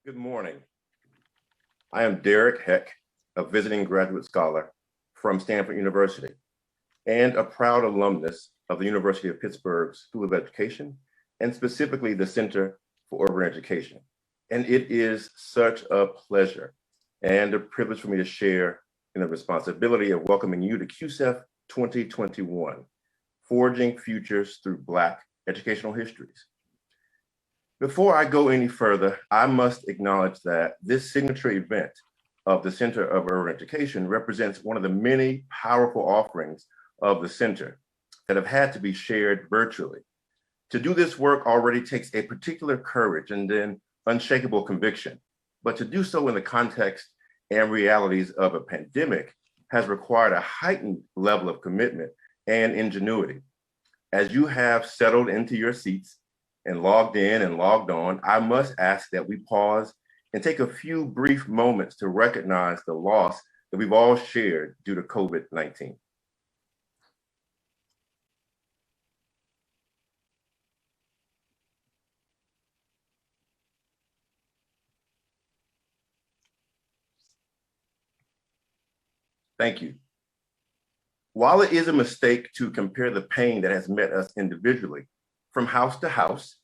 Good morning. I am Derek Heck, a visiting graduate scholar from Stanford University and a proud alumnus of the University of Pittsburgh School of Education, and specifically the Center for Urban Education. And it is such a pleasure and a privilege for me to share in the responsibility of welcoming you to CUESEF 2021, Forging Futures Through Black Educational Histories. Before I go any further, I must acknowledge that this signature event of the Center of Urban Education represents one of the many powerful offerings of the center that have had to be shared virtually. To do this work already takes a particular courage and then unshakable conviction, but to do so in the context and realities of a pandemic has required a heightened level of commitment and ingenuity. As you have settled into your seats and logged in and logged on, I must ask that we pause and take a few brief moments to recognize the loss that we've all shared due to COVID-19. Thank you. While it is a mistake to compare the pain that has met us individually from house to house,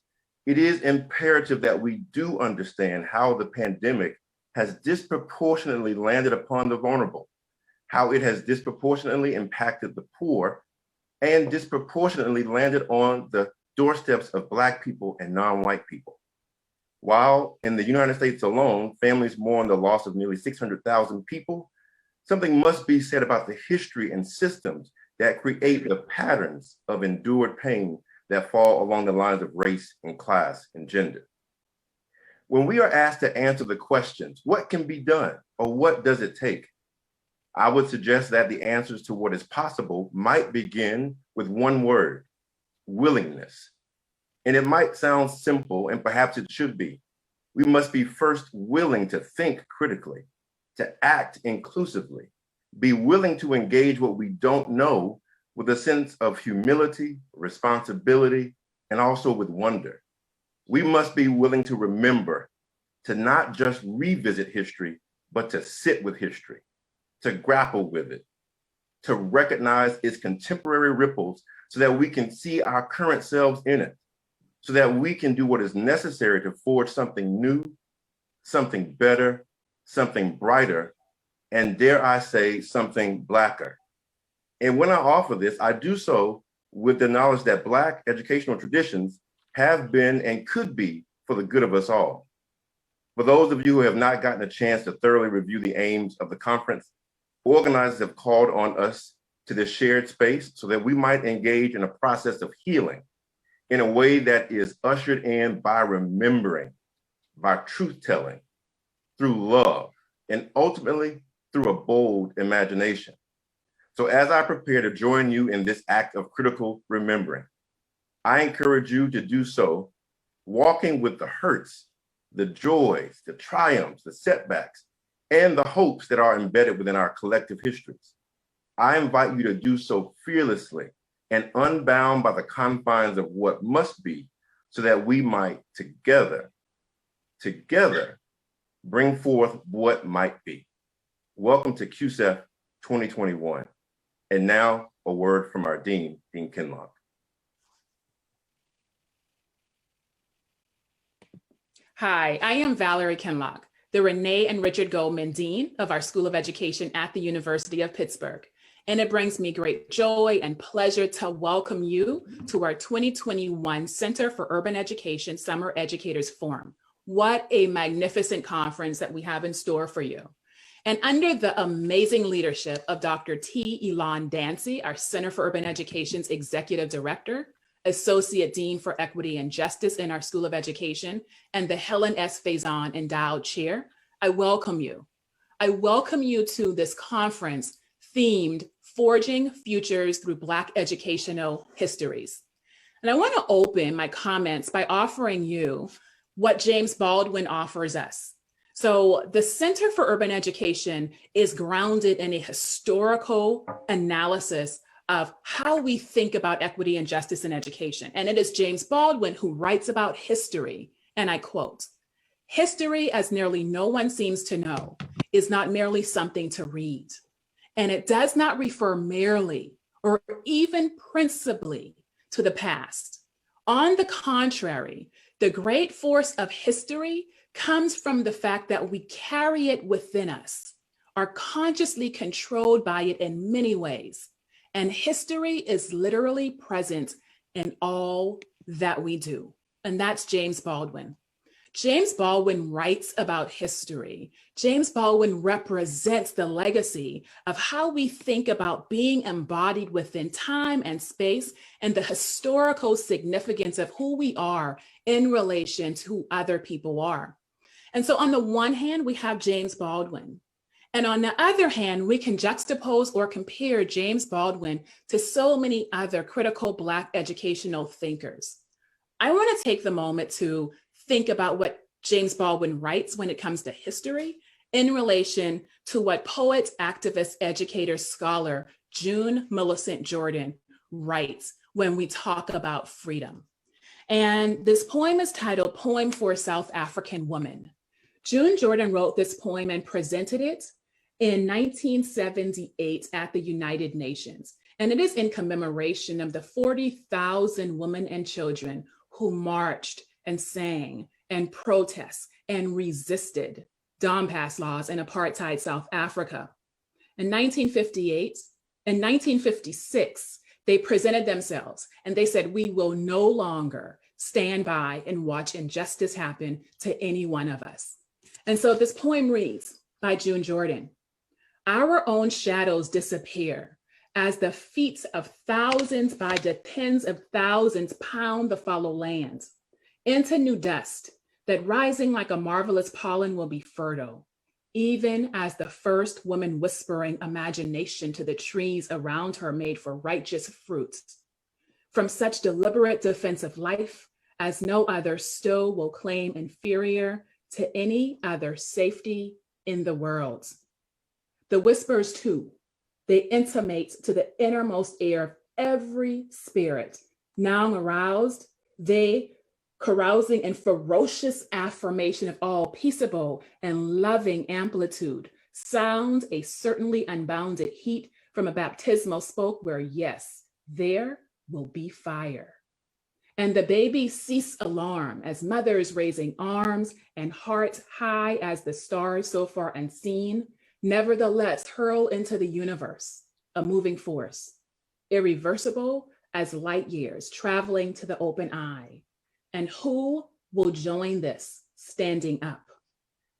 it is imperative that we do understand how the pandemic has disproportionately landed upon the vulnerable, how it has disproportionately impacted the poor, and disproportionately landed on the doorsteps of Black people and non-white people. While in the United States alone, families mourn the loss of nearly 600,000 people, something must be said about the history and systems that create the patterns of endured pain that fall along the lines of race and class and gender. When we are asked to answer the questions, what can be done or what does it take? I would suggest that the answers to what is possible might begin with one word: willingness. And it might sound simple, and perhaps it should be. We must be first willing to think critically, to act inclusively, be willing to engage what we don't know with a sense of humility, responsibility, and also with wonder. We must be willing to remember, to not just revisit history, but to sit with history, to grapple with it, to recognize its contemporary ripples so that we can see our current selves in it, so that we can do what is necessary to forge something new, something better, something brighter, and dare I say, something Blacker. And when I offer this, I do so with the knowledge that Black educational traditions have been and could be for the good of us all. For those of you who have not gotten a chance to thoroughly review the aims of the conference, organizers have called on us to this shared space so that we might engage in a process of healing in a way that is ushered in by remembering, by truth-telling, through love, and ultimately through a bold imagination. So as I prepare to join you in this act of critical remembering, I encourage you to do so walking with the hurts, the joys, the triumphs, the setbacks, and the hopes that are embedded within our collective histories. I invite you to do so fearlessly and unbound by the confines of what must be, so that we might together bring forth what might be. Welcome to CUESEF 2021. And now a word from our Dean, Dean Kinloch. Hi, I am Valerie Kinloch, the Renee and Richard Goldman Dean of our School of Education at the University of Pittsburgh. And it brings me great joy and pleasure to welcome you to our 2021 Center for Urban Education Summer Educators Forum. What a magnificent conference that we have in store for you. And under the amazing leadership of Dr. T. Elon Dancy, our Center for Urban Education's Executive Director, Associate Dean for Equity and Justice in our School of Education, and the Helen S. Faison Endowed Chair, I welcome you. I welcome you to this conference themed Forging Futures Through Black Educational Histories. And I want to open my comments by offering you what James Baldwin offers us. So the Center for Urban Education is grounded in a historical analysis of how we think about equity and justice in education. And it is James Baldwin who writes about history, and I quote, History, as nearly no one seems to know, is not merely something to read. And it does not refer merely or even principally to the past. On the contrary, the great force of history comes from the fact that we carry it within us, are consciously controlled by it in many ways. And history is literally present in all that we do. And that's James Baldwin. James Baldwin writes about history. James Baldwin represents the legacy of how we think about being embodied within time and space and the historical significance of who we are in relation to who other people are. And so on the one hand, we have James Baldwin. And on the other hand, we can juxtapose or compare James Baldwin to so many other critical Black educational thinkers. I want to take the moment to think about what James Baldwin writes when it comes to history in relation to what poet, activist, educator, scholar June Millicent Jordan writes when we talk about freedom. And this poem is titled Poem for a South African Woman. June Jordan wrote this poem and presented it in 1978 at the United Nations. And it is in commemoration of the 40,000 women and children who marched and sang and protest and resisted Dom Pass laws in apartheid South Africa. In 1956, they presented themselves and they said, we will no longer stand by and watch injustice happen to any one of us. And so this poem reads by June Jordan. Our own shadows disappear as the feet of thousands by the tens of thousands pound the fallow lands into new dust that rising like a marvelous pollen will be fertile, even as the first woman whispering imagination to the trees around her made for righteous fruits. From such deliberate defense of life as no other still will claim inferior to any other safety in the world. The whispers too, they intimate to the innermost air of every spirit. Now aroused, they carousing in ferocious affirmation of all peaceable and loving amplitude, sound a certainly unbounded heat from a baptismal spoke where yes, there will be fire. And the babies cease alarm as mothers raising arms and hearts high as the stars so far unseen, nevertheless hurl into the universe, a moving force, irreversible as light years traveling to the open eye. And who will join this standing up?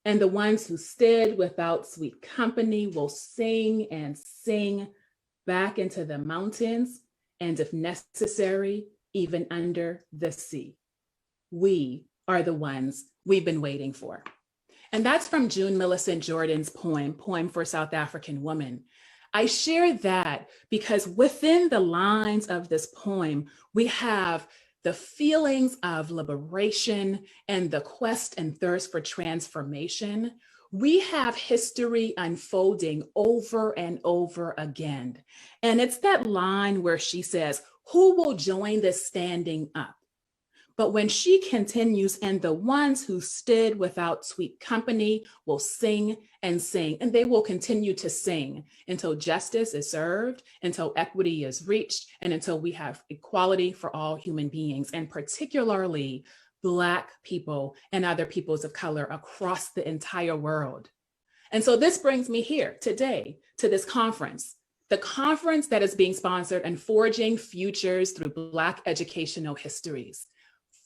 And the ones who stood without sweet company will sing and sing back into the mountains, and if necessary, even under the sea. We are the ones we've been waiting for. And that's from June Millicent Jordan's poem, Poem for a South African Woman. I share that because within the lines of this poem, we have the feelings of liberation and the quest and thirst for transformation. We have history unfolding over and over again. And it's that line where she says, who will join this standing up? But when she continues, and the ones who stood without sweet company will sing and sing, and they will continue to sing until justice is served, until equity is reached, and until we have equality for all human beings, and particularly Black people and other peoples of color across the entire world. And so this brings me here today to this conference, the conference that is being sponsored and Forging Futures through Black Educational Histories.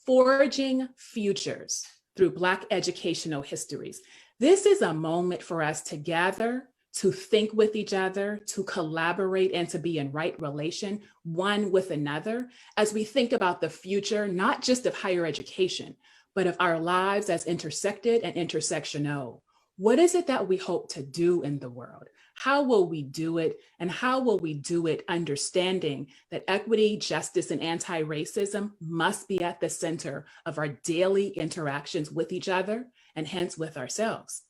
Forging Futures through Black Educational Histories. This is a moment for us to gather, to think with each other, to collaborate, and to be in right relation one with another as we think about the future, not just of higher education, but of our lives as intersected and intersectional. What is it that we hope to do in the world? How will we do it? And how will we do it understanding that equity, justice, and anti-racism must be at the center of our daily interactions with each other and hence with ourselves?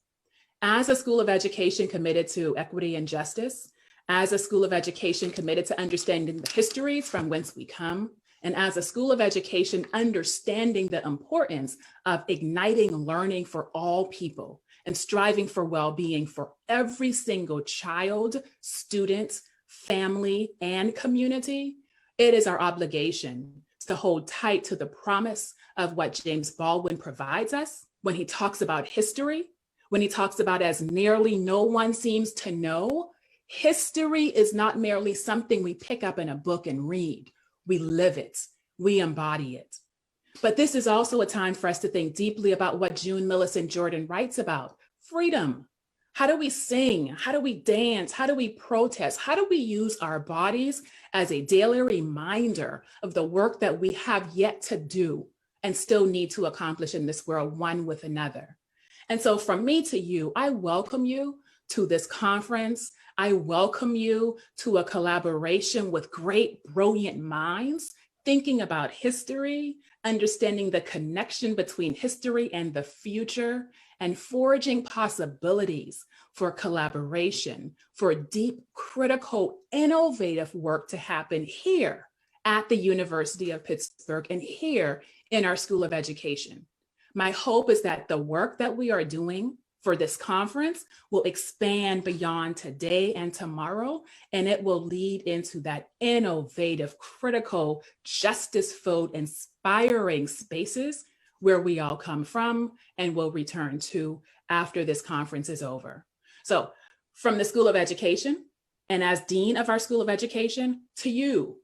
As a school of education committed to equity and justice, as a school of education committed to understanding the histories from whence we come, And as a school of education, understanding the importance of igniting learning for all people and striving for well-being for every single child, student, family, and community, it is our obligation to hold tight to the promise of what James Baldwin provides us when he talks about history, when he talks about as nearly no one seems to know. History is not merely something we pick up in a book and read. We live it, we embody it. But this is also a time for us to think deeply about what June Millicent Jordan writes about: freedom. How do we sing? How do we dance? How do we protest? How do we use our bodies as a daily reminder of the work that we have yet to do and still need to accomplish in this world, one with another? And so from me to you, I welcome you to this conference. I welcome you to a collaboration with great, brilliant minds, thinking about history, understanding the connection between history and the future, and forging possibilities for collaboration, for deep, critical, innovative work to happen here at the University of Pittsburgh and here in our School of Education. My hope is that the work that we are doing for this conference will expand beyond today and tomorrow, and it will lead into that innovative, critical, justice-filled, inspiring spaces where we all come from and will return to after this conference is over. So from the School of Education, and as Dean of our School of Education, to you,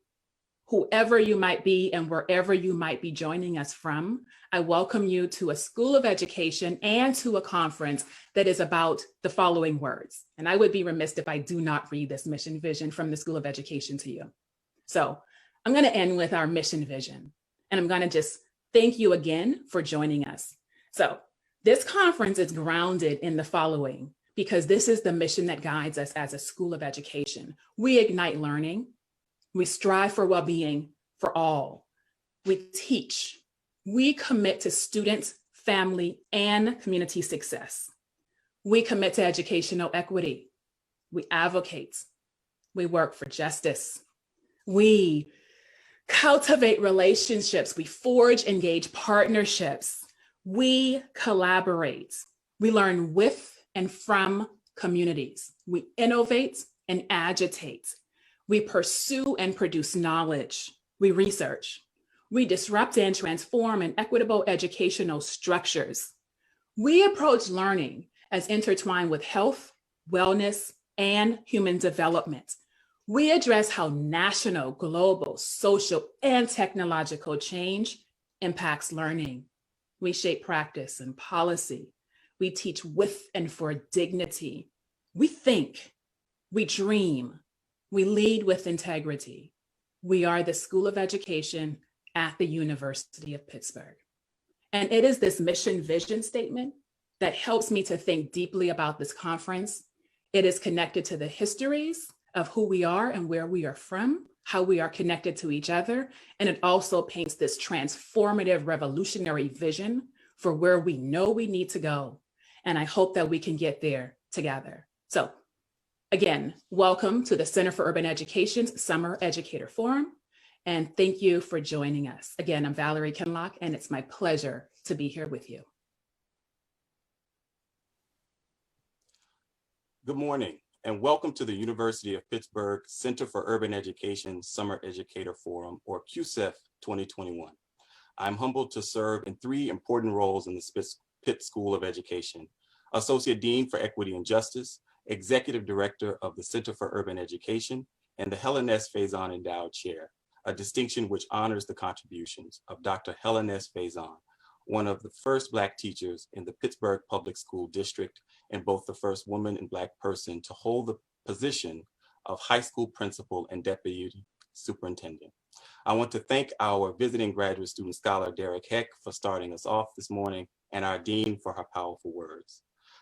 whoever you might be and wherever you might be joining us from, I welcome you to a School of Education and to a conference that is about the following words. And I would be remiss if I do not read this mission vision from the School of Education to you. So I'm going to end with our mission vision, and I'm going to just thank you again for joining us. So this conference is grounded in the following, because this is the mission that guides us as a School of Education. We ignite learning. We strive for well-being for all. We teach. We commit to students, family, and community success. We commit to educational equity. We advocate. We work for justice. We cultivate relationships. We forge, engage partnerships. We collaborate. We learn with and from communities. We innovate and agitate. We pursue and produce knowledge. We research. We disrupt and transform in equitable educational structures. We approach learning as intertwined with health, wellness, and human development. We address how national, global, social, and technological change impacts learning. We shape practice and policy. We teach with and for dignity. We think. We dream. We lead with integrity. We are the School of Education at the University of Pittsburgh. And it is this mission vision statement that helps me to think deeply about this conference. It is connected to the histories of who we are and where we are from, how we are connected to each other. And it also paints this transformative, revolutionary vision for where we know we need to go. And I hope that we can get there together. So again, welcome to the Center for Urban Education's Summer Educator Forum. And thank you for joining us. Again, I'm Valerie Kinlock, and it's my pleasure to be here with you. Good morning, and welcome to the University of Pittsburgh Center for Urban Education Summer Educator Forum, or CUESEF 2021. I'm humbled to serve in 3 important roles in the Pitt School of Education: Associate Dean for Equity and Justice, Executive Director of the Center for Urban Education, and the Helen S. Faison Endowed Chair, a distinction which honors the contributions of Dr. Helen S. Faison, one of the first Black teachers in the Pittsburgh Public School District and both the first woman and Black person to hold the position of high school principal and deputy superintendent. I want to thank our visiting graduate student scholar, Derek Heck, for starting us off this morning, and our dean for her powerful words.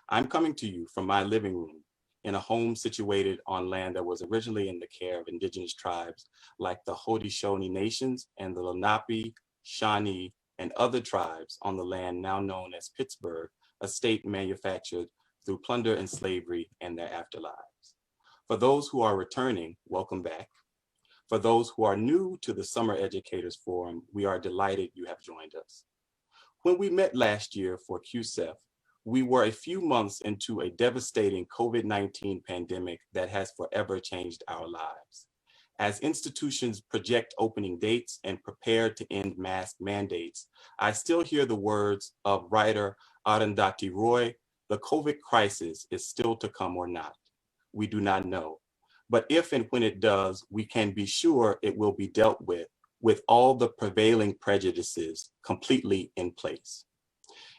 I'm coming to you from my living room in a home situated on land that was originally in the care of indigenous tribes like the Haudenosaunee Nations and the Lenape, Shawnee, and other tribes on the land now known as Pittsburgh, a state manufactured through plunder and slavery and their afterlives. For those who are returning, welcome back. For those who are new to the Summer Educators Forum, we are delighted you have joined us. When we met last year for CUESEF, we were a few months into a devastating COVID-19 pandemic that has forever changed our lives. As institutions project opening dates and prepare to end mask mandates, I still hear the words of writer Arundhati Roy, "The COVID crisis is still to come or not. We do not know. But if and when it does, we can be sure it will be dealt with all the prevailing prejudices completely in place."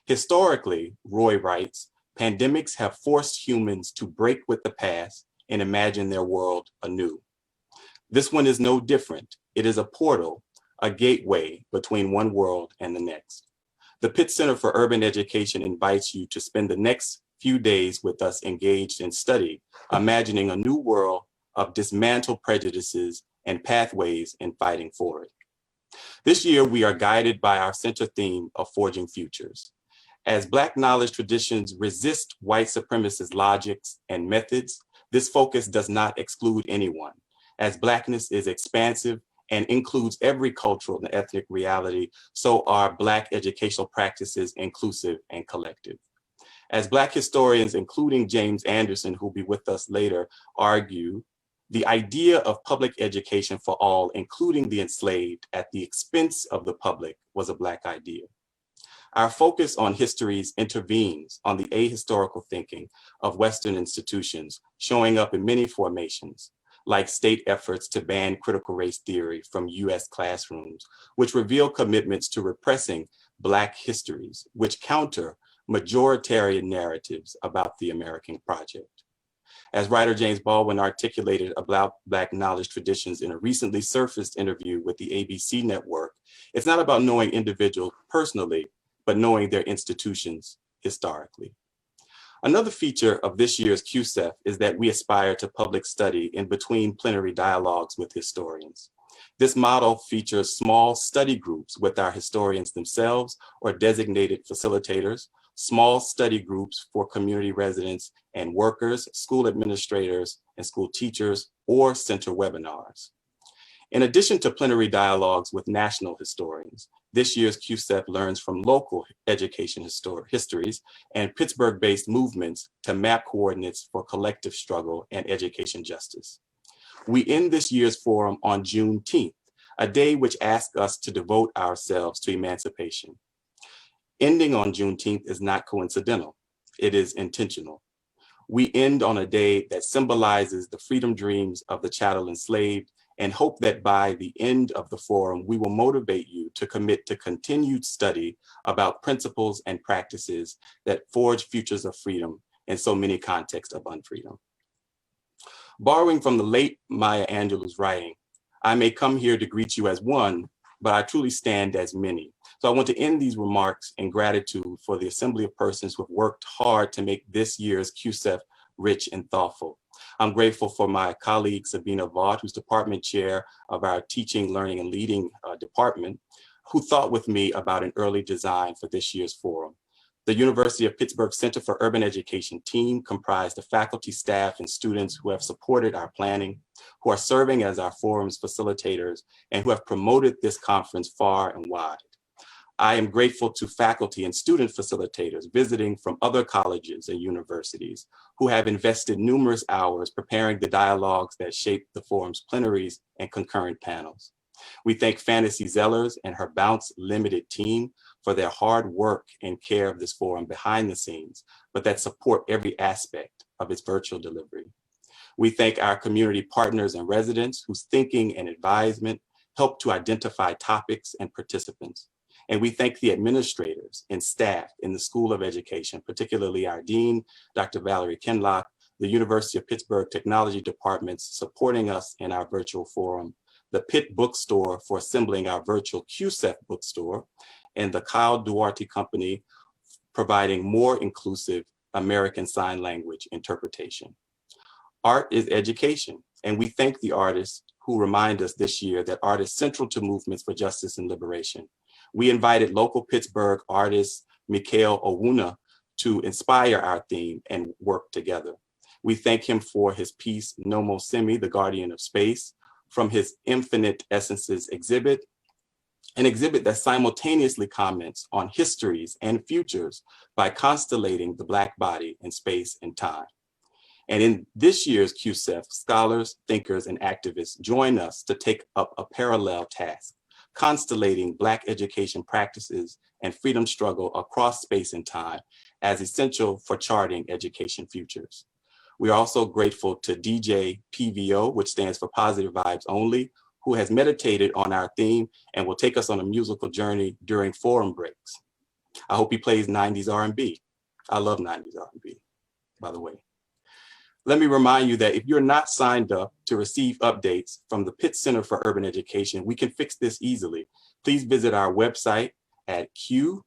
Historically, Roy writes, pandemics have forced humans to break with the past and imagine their world anew. This one is no different. It is a portal, a gateway between one world and the next. The Pitt Center for Urban Education invites you to spend the next few days with us engaged in study, imagining a new world of dismantled prejudices and pathways in fighting for it. This year, we are guided by our center theme of Forging Futures. As Black knowledge traditions resist white supremacist logics and methods, this focus does not exclude anyone, as Blackness is expansive and includes every cultural and ethnic reality, so are Black educational practices inclusive and collective. As Black historians, including James Anderson, who'll be with us later, argue, the idea of public education for all, including the enslaved, at the expense of the public was a Black idea. Our focus on histories intervenes on the ahistorical thinking of Western institutions, showing up in many formations, like state efforts to ban critical race theory from US classrooms, which reveal commitments to repressing Black histories, which counter majoritarian narratives about the American project. As writer James Baldwin articulated about Black knowledge traditions in a recently surfaced interview with the ABC network, it's not about knowing individuals personally, but knowing their institutions historically. Another feature of this year's CUESEF is that we aspire to public study in between plenary dialogues with historians. This model features small study groups with our historians themselves or designated facilitators, small study groups for community residents and workers, school administrators, and school teachers, or center webinars. In addition to plenary dialogues with national historians, this year's CUESEF learns from local education histories and Pittsburgh-based movements to map coordinates for collective struggle and education justice. We end this year's forum on Juneteenth, a day which asks us to devote ourselves to emancipation. Ending on Juneteenth is not coincidental, it is intentional. We end on a day that symbolizes the freedom dreams of the chattel enslaved, and hope that by the end of the forum, we will motivate you to commit to continued study about principles and practices that forge futures of freedom in so many contexts of unfreedom. Borrowing from the late Maya Angelou's writing, I may come here to greet you as one, but I truly stand as many. So I want to end these remarks in gratitude for the assembly of persons who have worked hard to make this year's CUESEF rich and thoughtful. I'm grateful for my colleague, Sabina Vaught, who's department chair of our Teaching, Learning, and Leading department, who thought with me about an early design for this year's forum. The University of Pittsburgh Center for Urban Education team comprised of faculty, staff, and students who have supported our planning, who are serving as our forum's facilitators, and who have promoted this conference far and wide. I am grateful to faculty and student facilitators visiting from other colleges and universities who have invested numerous hours preparing the dialogues that shape the forum's plenaries and concurrent panels. We thank Fantasy Zellers and her Bounce Limited team for their hard work and care of this forum behind the scenes, but that support every aspect of its virtual delivery. We thank our community partners and residents whose thinking and advisement help to identify topics and participants. And we thank the administrators and staff in the School of Education, particularly our Dean, Dr. Valerie Kinlock, the University of Pittsburgh Technology Departments supporting us in our virtual forum, the Pitt Bookstore for assembling our virtual CUESEF bookstore, and the Kyle Duarte Company providing more inclusive American Sign Language interpretation. Art is education, and we thank the artists who remind us this year that art is central to movements for justice and liberation. We invited local Pittsburgh artist Mikhail Owuna to inspire our theme and work together. We thank him for his piece, Nomo Semi, the Guardian of Space, from his Infinite Essences exhibit, an exhibit that simultaneously comments on histories and futures by constellating the Black body in space and time. And in this year's CUESEF, scholars, thinkers, and activists join us to take up a parallel task, constellating Black education practices and freedom struggle across space and time as essential for charting education futures. We are also grateful to DJ PVO, which stands for Positive Vibes Only, who has meditated on our theme and will take us on a musical journey during forum breaks. I hope he plays 90s R&B. I love 90s R&B, by the way. Let me remind you that if you're not signed up to receive updates from the Pitt Center for Urban Education, we can fix this easily. Please visit our website at cue.pitt.edu,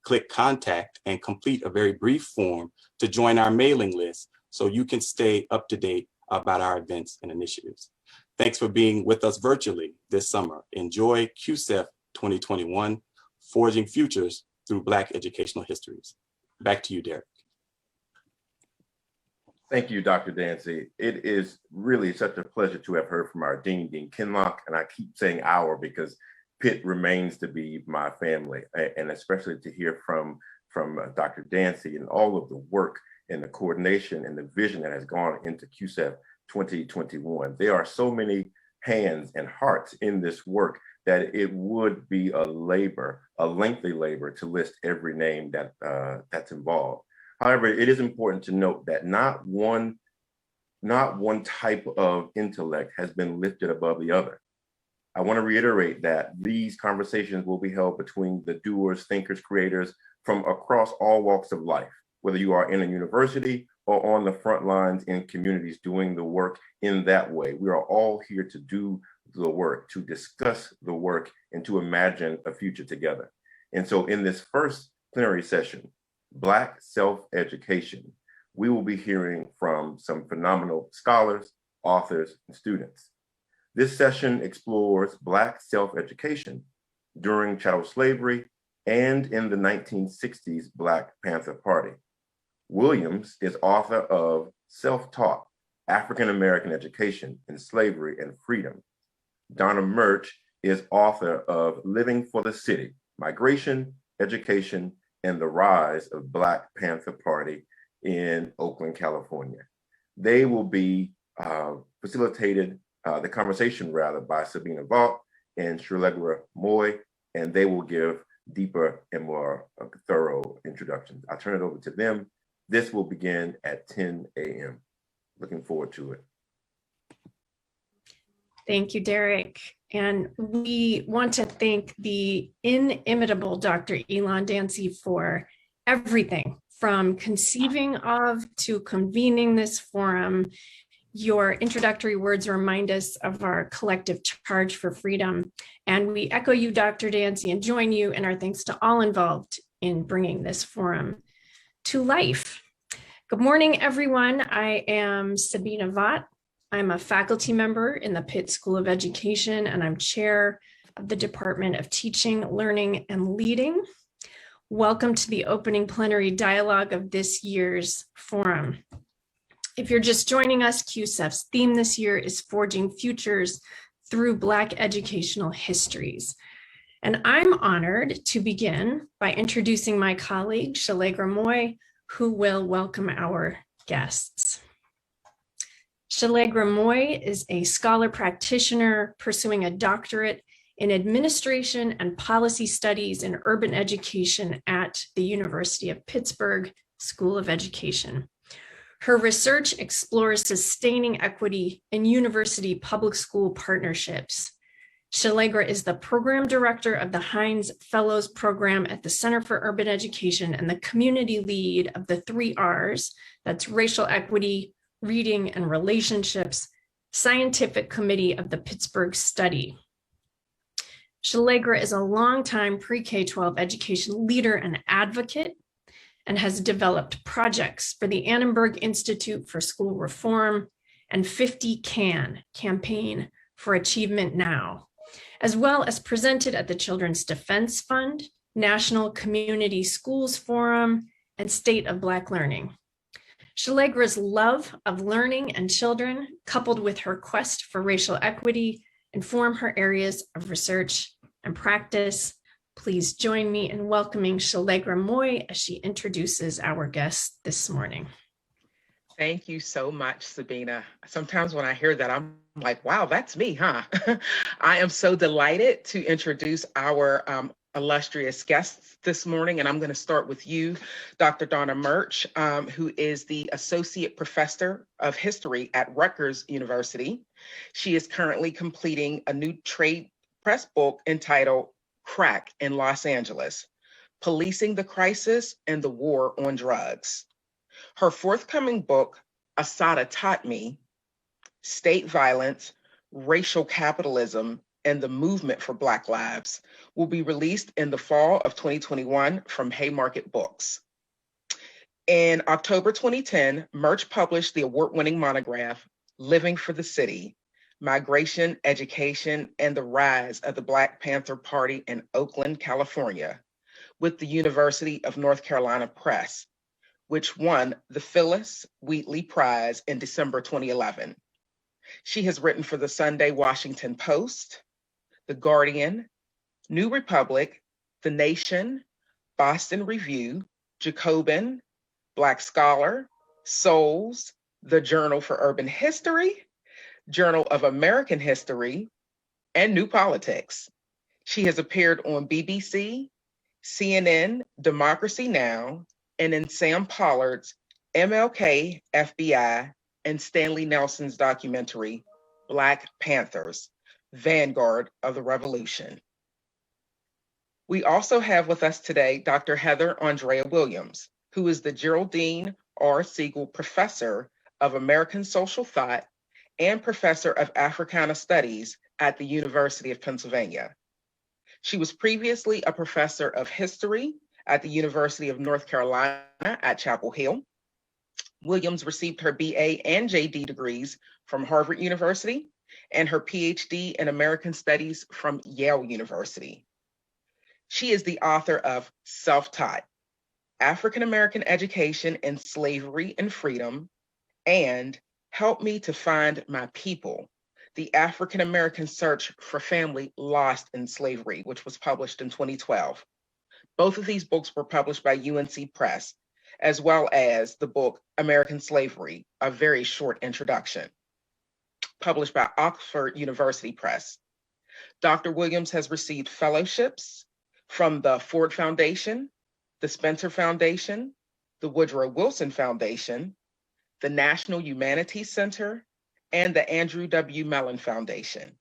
click contact, and complete a very brief form to join our mailing list so you can stay up to date about our events and initiatives. Thanks for being with us virtually this summer. Enjoy CUESEF 2021, Forging Futures through Black Educational Histories. Back to you, Derek. Thank you, Dr. Dancy. It is really such a pleasure to have heard from our Dean, Dean Kinloch, and I keep saying our because Pitt remains to be my family, and especially to hear from Dr. Dancy and all of the work and the coordination and the vision that has gone into CUESEF 2021. There are so many hands and hearts in this work that it would be a lengthy labor to list every name that's involved. However, it is important to note that not one type of intellect has been lifted above the other. I want to reiterate that these conversations will be held between the doers, thinkers, creators from across all walks of life, whether you are in a university or on the front lines in communities doing the work in that way. We are all here to do the work, to discuss the work, and to imagine a future together. And so in this first plenary session, Black Self-Education, we will be hearing from some phenomenal scholars, authors, and students. This session explores Black self-education during chattel slavery and in the 1960s Black Panther Party. Williams is author of Self-Taught, African-American Education in Slavery and Freedom. Donna Murch is author of Living for the City, Migration, Education, and the Rise of Black Panther Party in Oakland, California. They will be facilitated, the conversation rather, by Sabina Vaught and Shallegra Moye, and they will give deeper and more thorough introductions. I'll turn it over to them. This will begin at 10 a.m. Looking forward to it. Thank you, Derek. And we want to thank the inimitable Dr. Elon Dancy for everything from conceiving of to convening this forum. Your introductory words remind us of our collective charge for freedom. And we echo you, Dr. Dancy, and join you in our thanks to all involved in bringing this forum to life. Good morning, everyone. I am Sabina Vaught. I'm a faculty member in the Pitt School of Education, and I'm chair of the Department of Teaching, Learning, and Leading. Welcome to the opening plenary dialogue of this year's forum. If you're just joining us, CUESEF's theme this year is Forging Futures through Black Educational Histories. And I'm honored to begin by introducing my colleague, Shallegra Moye, who will welcome our guests. Shallegra Moye is a scholar practitioner pursuing a doctorate in administration and policy studies in urban education at the University of Pittsburgh School of Education. Her research explores sustaining equity in university public school partnerships. Shallegra is the program director of the Heinz Fellows Program at the Center for Urban Education and the community lead of the 3 R's, that's racial equity, reading and relationships, scientific committee of the Pittsburgh study. Shallegra is a longtime pre-K-12 education leader and advocate and has developed projects for the Annenberg Institute for School Reform and 50 CAN, Campaign for Achievement Now, as well as presented at the Children's Defense Fund, National Community Schools Forum, and State of Black Learning. Shallegra's love of learning and children, coupled with her quest for racial equity, inform her areas of research and practice. Please join me in welcoming Shallegra Moye as she introduces our guest this morning. Thank you so much, Sabina. Sometimes when I hear that, I'm like, wow, that's me, huh? I am so delighted to introduce our illustrious guests this morning, and I'm going to start with you, Dr. Donna Murch, who is the Associate Professor of History at Rutgers University. She is currently completing a new trade press book entitled Crack in Los Angeles, Policing the Crisis and the War on Drugs. Her forthcoming book, Assata Taught Me, State Violence, Racial Capitalism, and the Movement for Black Lives, will be released in the fall of 2021 from Haymarket Books. In October 2010, Murch published the award-winning monograph, Living for the City, Migration, Education, and the Rise of the Black Panther Party in Oakland, California, with the University of North Carolina Press, which won the Phyllis Wheatley Prize in December 2011. She has written for the Sunday Washington Post, The Guardian, New Republic, The Nation, Boston Review, Jacobin, Black Scholar, Souls, The Journal for Urban History, Journal of American History, and New Politics. She has appeared on BBC, CNN, Democracy Now!, and in Sam Pollard's MLK, FBI, and Stanley Nelson's documentary, Black Panthers, Vanguard of the Revolution. We also have with us today Dr. Heather Andrea Williams, who is the Geraldine R. Siegel Professor of American Social Thought and Professor of Africana Studies at the University of Pennsylvania. She was previously a professor of history at the University of North Carolina at Chapel Hill. Williams received her BA and JD degrees from Harvard University and her PhD in American Studies from Yale University. She is the author of Self-Taught, African American Education in Slavery and Freedom, and Help Me to Find My People, the African American Search for Family Lost in Slavery, which was published in 2012. Both of these books were published by UNC Press, as well as the book American Slavery, A Very Short Introduction, published by Oxford University Press. Dr. Williams has received fellowships from the Ford Foundation, the Spencer Foundation, the Woodrow Wilson Foundation, the National Humanities Center, and the Andrew W. Mellon Foundation.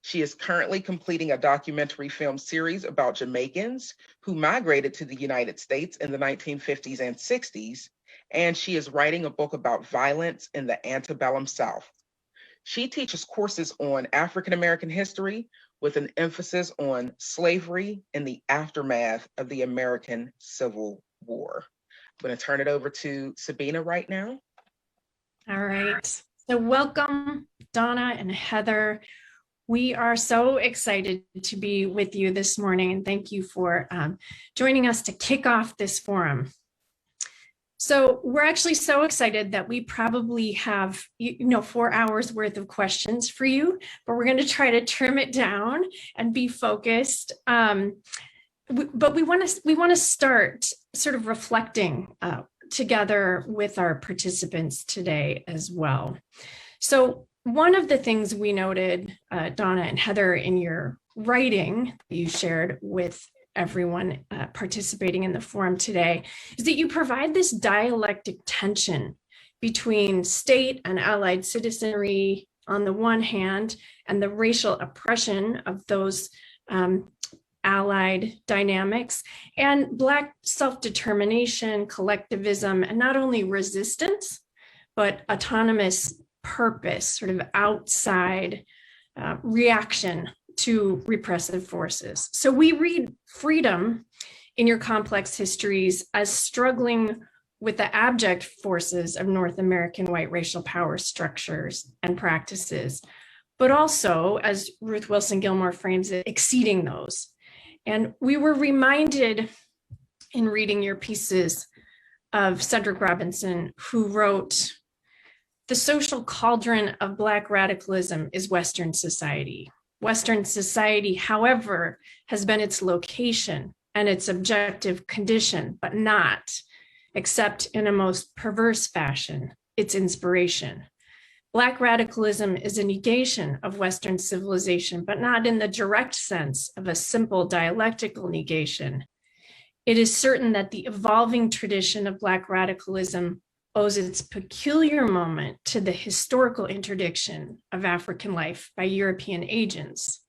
She is currently completing a documentary film series about Jamaicans who migrated to the United States in the 1950s and 60s, and she is writing a book about violence in the antebellum South. She teaches courses on African American history with an emphasis on slavery and the aftermath of the American Civil War. I'm going to turn it over to Sabina right now. All right. So welcome, Donna and Heather. We are so excited to be with you this morning, and thank you for joining us to kick off this forum. So we're actually so excited that we probably have 4 hours worth of questions for you, but we're going to try to trim it down and be focused. But we want to start sort of reflecting together with our participants today as well. So one of the things we noted, Donna and Heather, in your writing that you shared with everyone participating in the forum today, is that you provide this dialectic tension between state and allied citizenry on the one hand, and the racial oppression of those allied dynamics, and Black self-determination, collectivism, and not only resistance, but autonomous purpose, sort of outside reaction to repressive forces. So we read freedom in your complex histories as struggling with the abject forces of North American white racial power structures and practices, but also, as Ruth Wilson Gilmore frames it, exceeding those. And we were reminded in reading your pieces of Cedric Robinson, who wrote, "The social cauldron of Black radicalism is Western society. Western society, however, has been its location and its objective condition, but not, except in a most perverse fashion, its inspiration. Black radicalism is a negation of Western civilization, but not in the direct sense of a simple dialectical negation. It is certain that the evolving tradition of Black radicalism owes its peculiar moment to the historical interdiction of African life by European agents.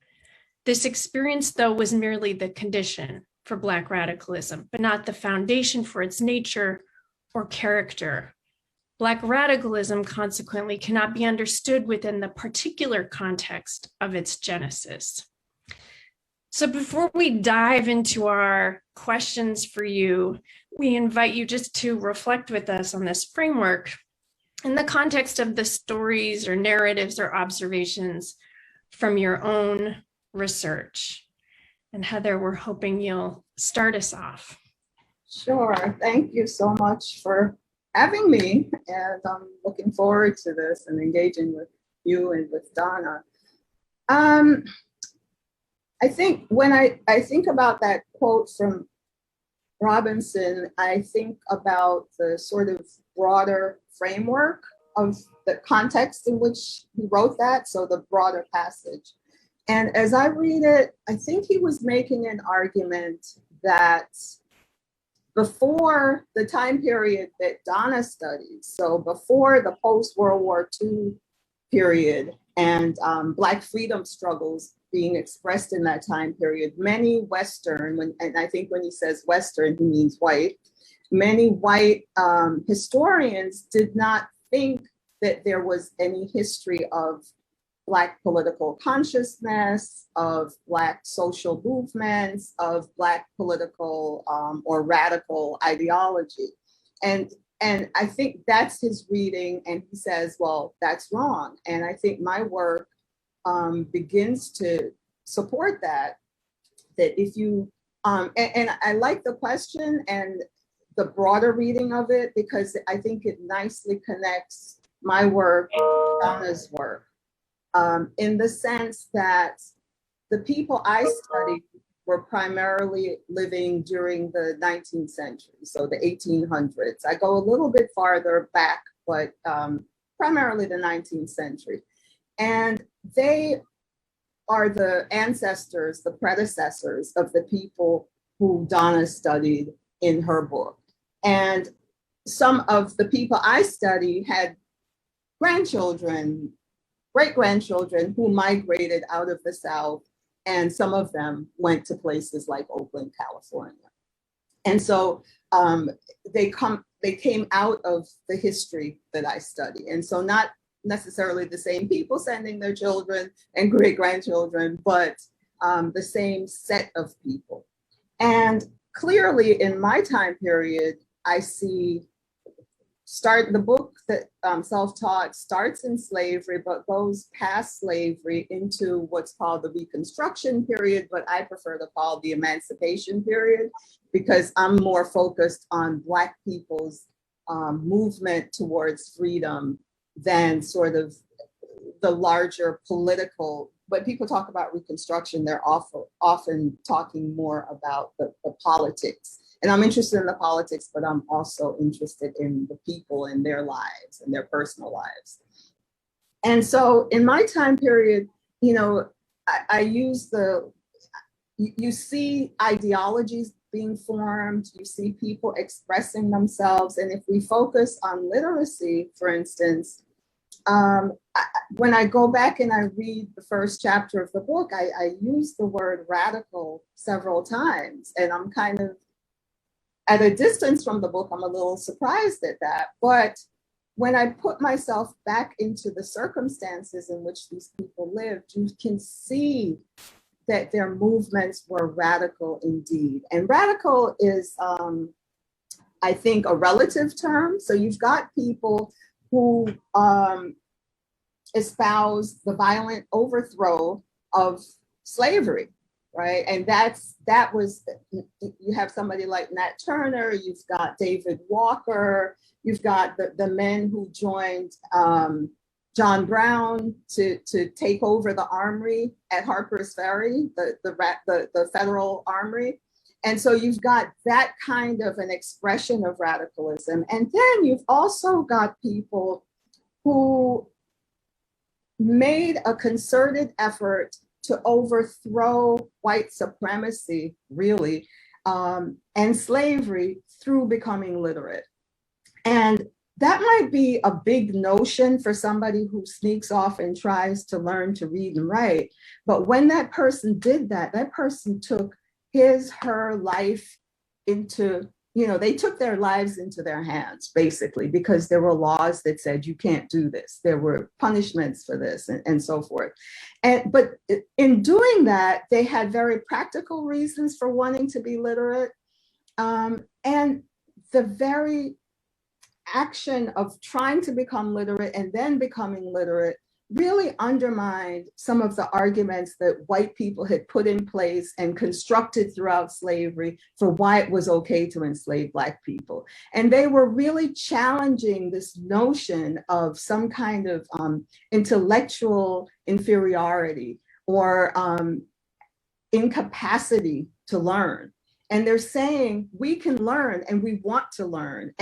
This experience, though, was merely the condition for Black radicalism, but not the foundation for its nature or character. Black radicalism, consequently, cannot be understood within the particular context of its genesis." So before we dive into our questions for you, we invite you just to reflect with us on this framework in the context of the stories or narratives or observations from your own research. And Heather, we're hoping you'll start us off. Sure. Thank you so much for having me. And I'm looking forward to this and engaging with you and with Donna. I think when I think about that quote from Robinson, I think about the sort of broader framework of the context in which he wrote that, so the broader passage. And as I read it, I think he was making an argument that before the time period that Donna studies, so before the post-World War II period and Black freedom struggles being expressed in that time period, many Western, and I think when he says Western, he means white, many white historians did not think that there was any history of Black political consciousness, of Black social movements, of Black political or radical ideology. And I think that's his reading, and he says, well, that's wrong. And I think my work begins to support that if you, and I like the question and the broader reading of it, because I think it nicely connects my work, Donna's work, in the sense that the people I studied were primarily living during the 19th century, so the 1800s. I go a little bit farther back, but primarily the 19th century. And they are the ancestors, the predecessors of the people who Donna studied in her book. And some of the people I study had grandchildren, great-grandchildren who migrated out of the South, and some of them went to places like Oakland, California. And so they came out of the history that I study. And so not necessarily the same people sending their children and great-grandchildren, but the same set of people. And clearly in my time period, I see the book that Self-Taught starts in slavery, but goes past slavery into what's called the Reconstruction period, but I prefer to call the Emancipation period, because I'm more focused on Black people's movement towards freedom than sort of the larger political. When people talk about Reconstruction, they're often talking more about the politics. And I'm interested in the politics, but I'm also interested in the people and their lives and their personal lives. And so in my time period, you know, I use you see ideologies being formed, you see people expressing themselves. And if we focus on literacy, for instance, when I go back and I read the first chapter of the book, I use the word radical several times, and I'm kind of at a distance from the book. I'm a little surprised at that. But when I put myself back into the circumstances in which these people lived, you can see that their movements were radical indeed. And radical is, I think, a relative term. So you've got people who espouse the violent overthrow of slavery. right? And you have somebody like Nat Turner, you've got David Walker, you've got the men who joined John Brown to take over the armory at Harper's Ferry, the federal armory. And so you've got that kind of an expression of radicalism. And then you've also got people who made a concerted effort to overthrow white supremacy, really, and slavery through becoming literate. And that might be a big notion for somebody who sneaks off and tries to learn to read and write. But when that person did that, that person took her life into, they took their lives into their hands, basically, because there were laws that said you can't do this. There were punishments for this and so forth. But in doing that, they had very practical reasons for wanting to be literate. And the very action of trying to become literate and then becoming literate really undermined some of the arguments that white people had put in place and constructed throughout slavery for why it was okay to enslave Black people. And they were really challenging this notion of some kind of intellectual inferiority or incapacity to learn. And they're saying, we can learn and we want to learn.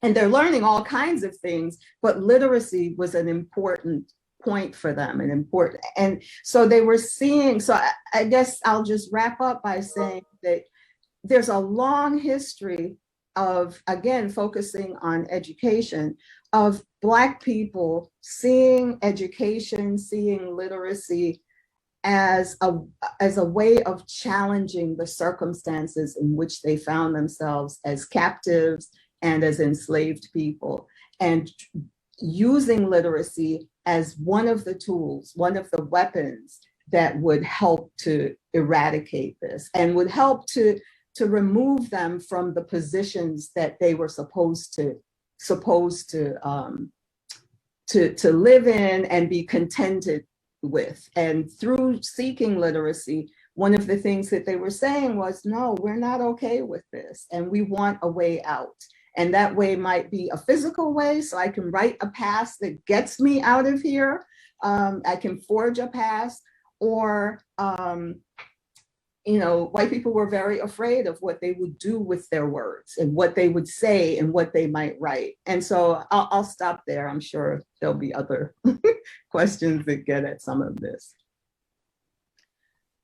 And they're learning all kinds of things, but literacy was an important point for them and so they were seeing, so I guess I'll just wrap up by saying that there's a long history of, again, focusing on education, of Black people seeing education, seeing literacy as a way of challenging the circumstances in which they found themselves as captives and as enslaved people, and using literacy as one of the tools, one of the weapons that would help to eradicate this and would help to remove them from the positions that they were supposed to live in and be contented with. And through seeking literacy, one of the things that they were saying was, no, we're not okay with this, and we want a way out. And that way might be a physical way, so I can write a pass that gets me out of here. I can forge a pass, or, white people were very afraid of what they would do with their words and what they would say and what they might write. And so I'll stop there. I'm sure there'll be other questions that get at some of this.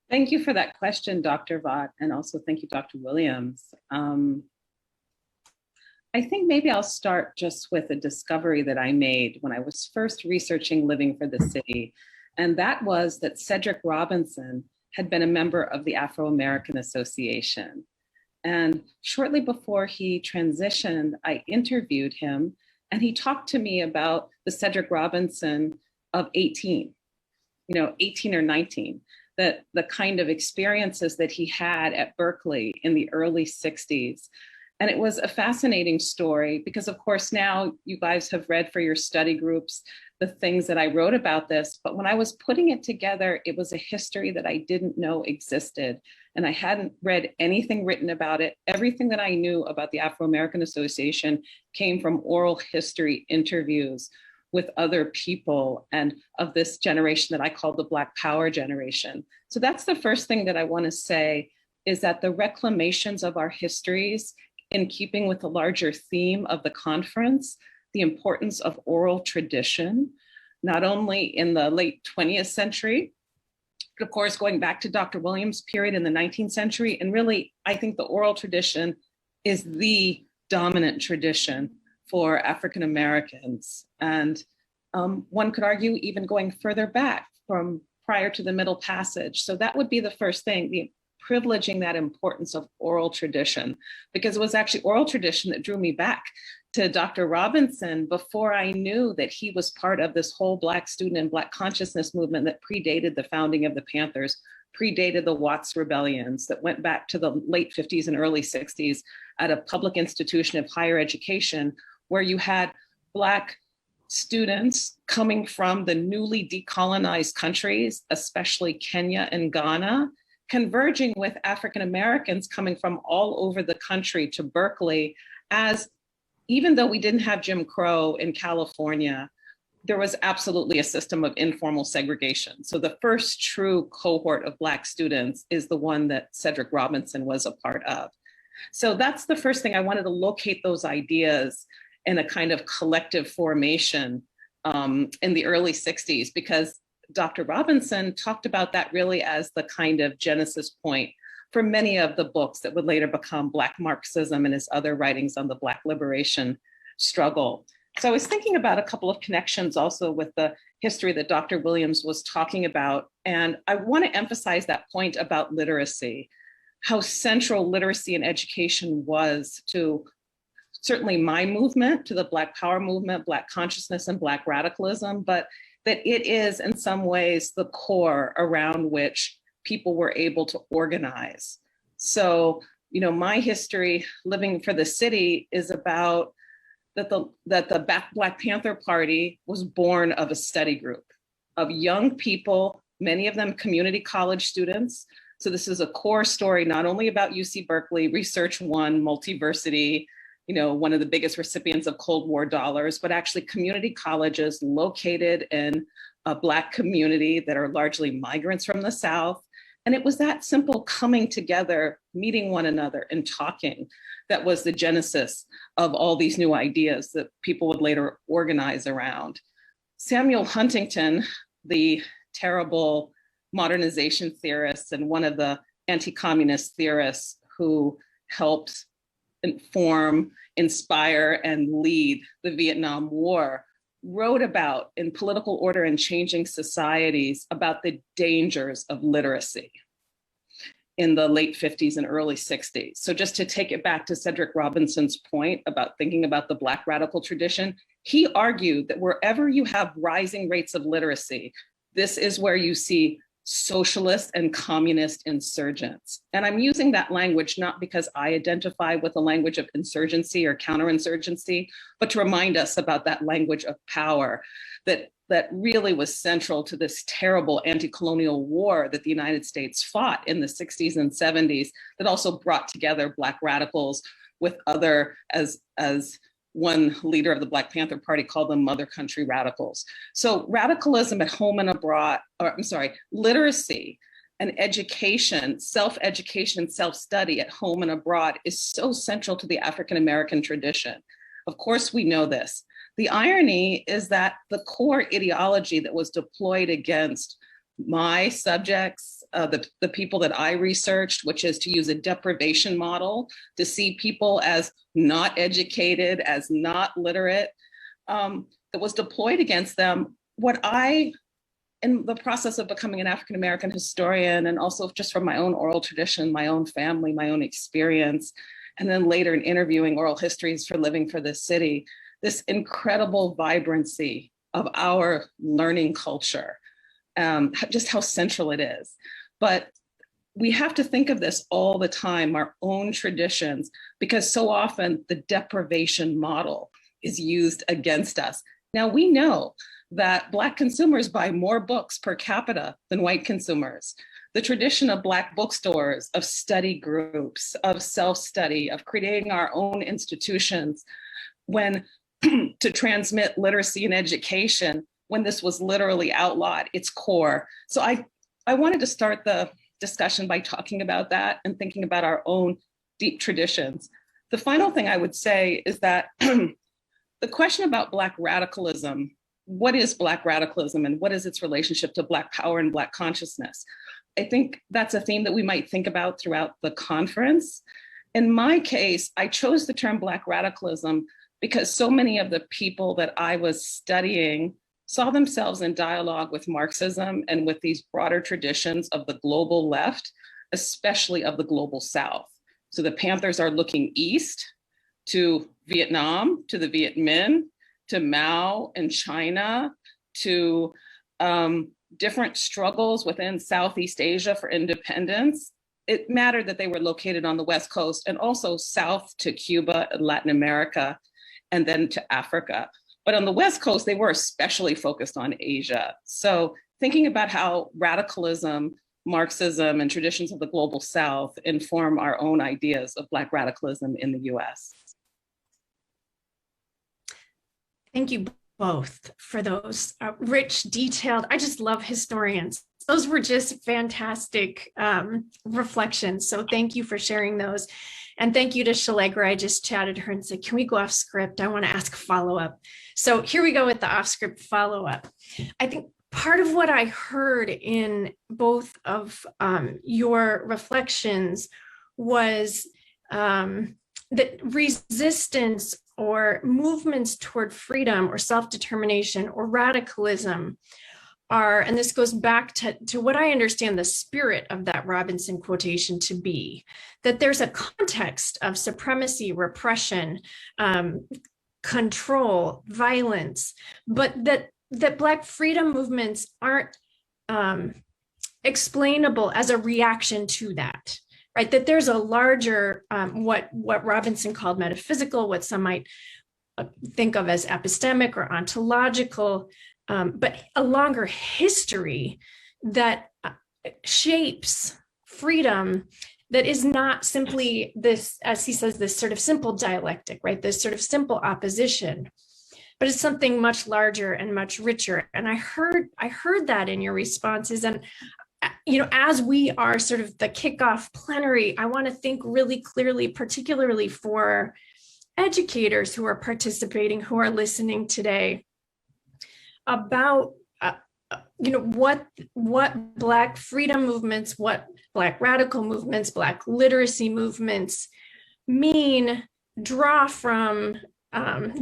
Thank you for that question, Dr. Vaught, and also thank you, Dr. Williams. I think maybe I'll start just with a discovery that I made when I was first researching Living for the City, and that was that Cedric Robinson had been a member of the Afro-American Association. And shortly before he transitioned, I interviewed him, and he talked to me about the Cedric Robinson of 18 or 19, that the kind of experiences that he had at Berkeley in the early 60s. And it was a fascinating story because, of course, now you guys have read for your study groups the things that I wrote about this. But when I was putting it together, it was a history that I didn't know existed. And I hadn't read anything written about it. Everything that I knew about the Afro-American Association came from oral history interviews with other people and of this generation that I call the Black Power generation. So that's the first thing that I want to say, is that the reclamations of our histories, in keeping with the larger theme of the conference, the importance of oral tradition, not only in the late 20th century, but of course, going back to Dr. Williams' period in the 19th century. And really, I think the oral tradition is the dominant tradition for African Americans. And one could argue even going further back from prior to the Middle Passage. So that would be the first thing, the privileging that importance of oral tradition, because it was actually oral tradition that drew me back to Dr. Robinson before I knew that he was part of this whole Black student and Black consciousness movement that predated the founding of the Panthers, predated the Watts rebellions, that went back to the late 50s and early 60s at a public institution of higher education where you had Black students coming from the newly decolonized countries, especially Kenya and Ghana, converging with African Americans coming from all over the country to Berkeley, as even though we didn't have Jim Crow in California, there was absolutely a system of informal segregation. So the first true cohort of Black students is the one that Cedric Robinson was a part of. So that's the first thing. I wanted to locate those ideas in a kind of collective formation in the early 60s, because Dr. Robinson talked about that really as the kind of genesis point for many of the books that would later become Black Marxism and his other writings on the Black liberation struggle. So I was thinking about a couple of connections also with the history that Dr. Williams was talking about. And I want to emphasize that point about literacy, how central literacy and education was to certainly my movement, to the Black Power movement, Black consciousness, and Black radicalism, but that it is in some ways the core around which people were able to organize. So, you know, my history living for the city is about that the Black Panther Party was born of a study group of young people, many of them community college students. So this is a core story, not only about UC Berkeley, Research One, Multiversity, you know, one of the biggest recipients of Cold War dollars, but actually community colleges located in a Black community that are largely migrants from the South. And it was that simple coming together, meeting one another and talking that was the genesis of all these new ideas that people would later organize around. Samuel Huntington, the terrible modernization theorist and one of the anti-communist theorists who helped inform, inspire, and lead the Vietnam War, wrote about in Political Order and Changing Societies about the dangers of literacy in the late 50s and early 60s. So just to take it back to Cedric Robinson's point about thinking about the Black radical tradition, he argued that wherever you have rising rates of literacy, this is where you see socialist and communist insurgents. And I'm using that language not because I identify with the language of insurgency or counterinsurgency, but to remind us about that language of power that really was central to this terrible anti-colonial war that the United States fought in the 60s and 70s, that also brought together Black radicals with other, as one leader of the Black Panther Party called them mother country radicals. So radicalism at home and abroad, literacy and education, self-education, self-study at home and abroad is so central to the African-American tradition. Of course, we know this. The irony is that the core ideology that was deployed against my subjects, the people that I researched, which is to use a deprivation model to see people as not educated, as not literate, that was deployed against them. What I, in the process of becoming an African-American historian, and also just from my own oral tradition, my own family, my own experience, and then later in interviewing oral histories for Living for the City, this incredible vibrancy of our learning culture, just how central it is. But we have to think of this all the time, our own traditions, because so often the deprivation model is used against us. Now we know that Black consumers buy more books per capita than white consumers. The tradition of Black bookstores, of study groups, of self-study, of creating our own institutions, when to transmit literacy and education, when this was literally outlawed, its core. So I wanted to start the discussion by talking about that and thinking about our own deep traditions. The final thing I would say is that the question about Black radicalism, what is Black radicalism and what is its relationship to Black power and Black consciousness? I think that's a theme that we might think about throughout the conference. In my case, I chose the term Black radicalism because so many of the people that I was studying saw themselves in dialogue with Marxism and with these broader traditions of the global left, especially of the global South. So the Panthers are looking east to Vietnam, to the Viet Minh, to Mao and China, to different struggles within Southeast Asia for independence. It mattered that they were located on the West Coast and also south to Cuba and Latin America, and then to Africa. But on the West Coast, they were especially focused on Asia. So thinking about how radicalism, Marxism, and traditions of the global South inform our own ideas of Black radicalism in the US. Thank you both for those rich, detailed, I just love historians. Those were just fantastic reflections. So thank you for sharing those. And thank you to Shallegra. I just chatted her and said, can we go off script? I want to ask a follow-up. So here we go with the off script follow-up. I think part of what I heard in both of your reflections was that resistance or movements toward freedom or self-determination or radicalism are, and this goes back to what I understand the spirit of that Robinson quotation to be, that there's a context of supremacy, repression, control, violence, but that Black freedom movements aren't explainable as a reaction to that, right? That there's a larger, what Robinson called metaphysical, what some might think of as epistemic or ontological, but a longer history that shapes freedom that is not simply this, as he says, this sort of simple dialectic, right? This sort of simple opposition, but it's something much larger and much richer. And I heard that in your responses. And, you know, as we are sort of the kickoff plenary, I want to think really clearly, particularly for educators who are participating, who are listening today, about you know, what Black freedom movements, what Black radical movements, Black literacy movements mean, draw from,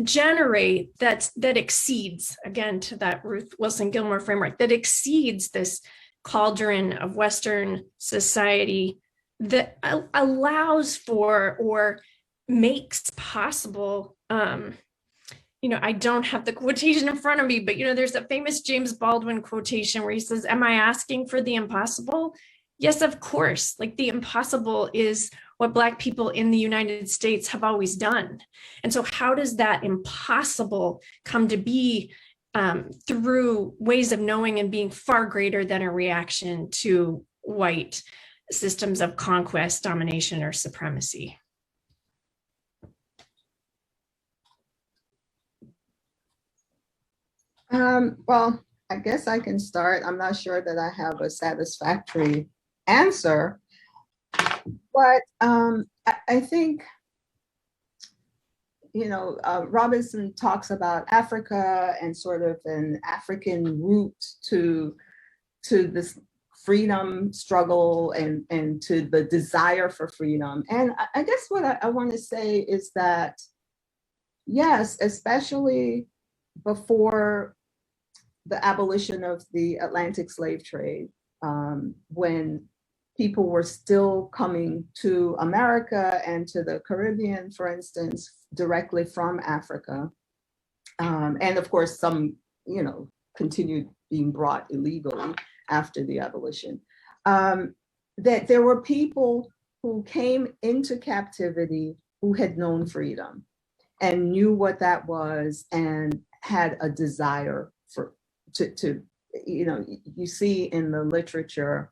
generate, that exceeds, again, to that Ruth Wilson Gilmore framework, that exceeds this cauldron of Western society, that allows for or makes possible, you know, I don't have the quotation in front of me, but, you know, there's a famous James Baldwin quotation where he says, am I asking for the impossible? Yes, of course. Like, the impossible is what Black people in the United States have always done. And so how does that impossible come to be through ways of knowing and being far greater than a reaction to white systems of conquest, domination, or supremacy? Well, I guess I can start. I'm not sure that I have a satisfactory answer, but I think, you know, Robinson talks about Africa and sort of an African root to this freedom struggle and to the desire for freedom. And I guess what I want to say is that, yes, especially before the abolition of the Atlantic slave trade, when people were still coming to America and to the Caribbean, for instance, directly from Africa. And of course, some, you know, continued being brought illegally after the abolition. That there were people who came into captivity who had known freedom and knew what that was and had a desire to, you know, you see in the literature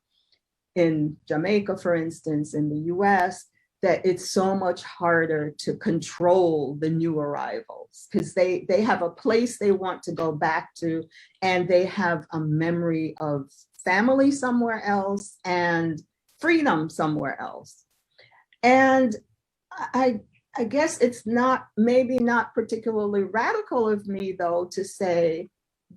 in Jamaica, for instance, in the US, that it's so much harder to control the new arrivals because they have a place they want to go back to, and they have a memory of family somewhere else and freedom somewhere else. And I guess it's maybe not particularly radical of me, though, to say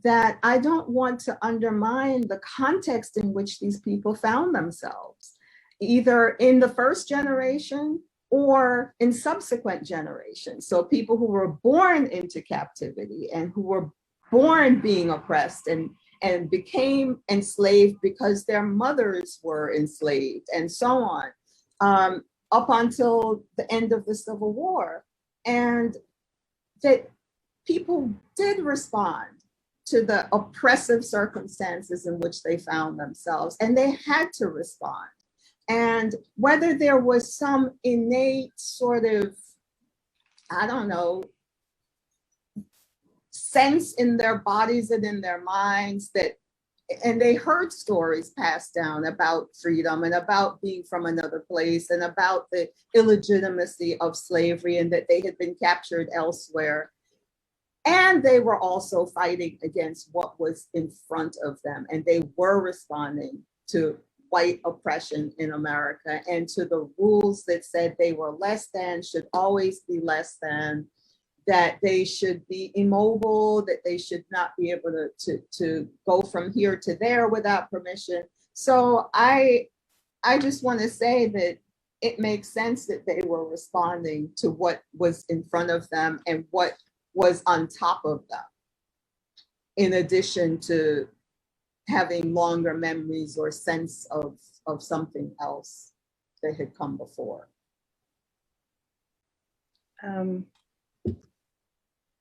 that I don't want to undermine the context in which these people found themselves, either in the first generation or in subsequent generations. So people who were born into captivity and who were born being oppressed and became enslaved because their mothers were enslaved and so on, up until the end of the Civil War. And that people did respond to the oppressive circumstances in which they found themselves, and they had to respond. And whether there was some innate sort of, I don't know, sense in their bodies and in their minds that, and they heard stories passed down about freedom and about being from another place and about the illegitimacy of slavery and that they had been captured elsewhere. And they were also fighting against what was in front of them. And they were responding to white oppression in America and to the rules that said they were less than, should always be less than, that they should be immobile, that they should not be able to go from here to there without permission. So I just want to say that it makes sense that they were responding to what was in front of them and what was on top of them, in addition to having longer memories or sense of something else that had come before.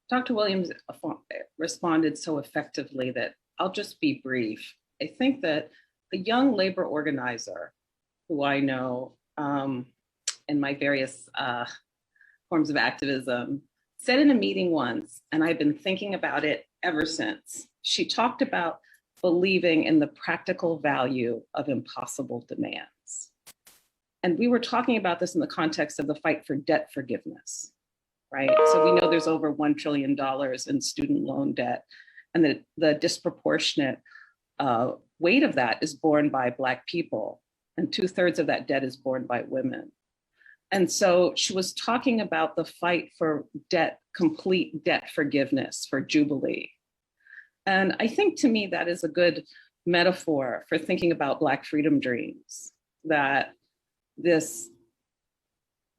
Dr. Williams responded so effectively that I'll just be brief. I think that a young labor organizer who I know in my various forms of activism said in a meeting once, and I've been thinking about it ever since, she talked about believing in the practical value of impossible demands. And we were talking about this in the context of the fight for debt forgiveness. Right? So we know there's over $1 trillion in student loan debt, and the disproportionate weight of that is borne by Black people, and 2/3 of that debt is borne by women. And so she was talking about the fight for debt, complete debt forgiveness, for Jubilee. And I think to me that is a good metaphor for thinking about Black freedom dreams, that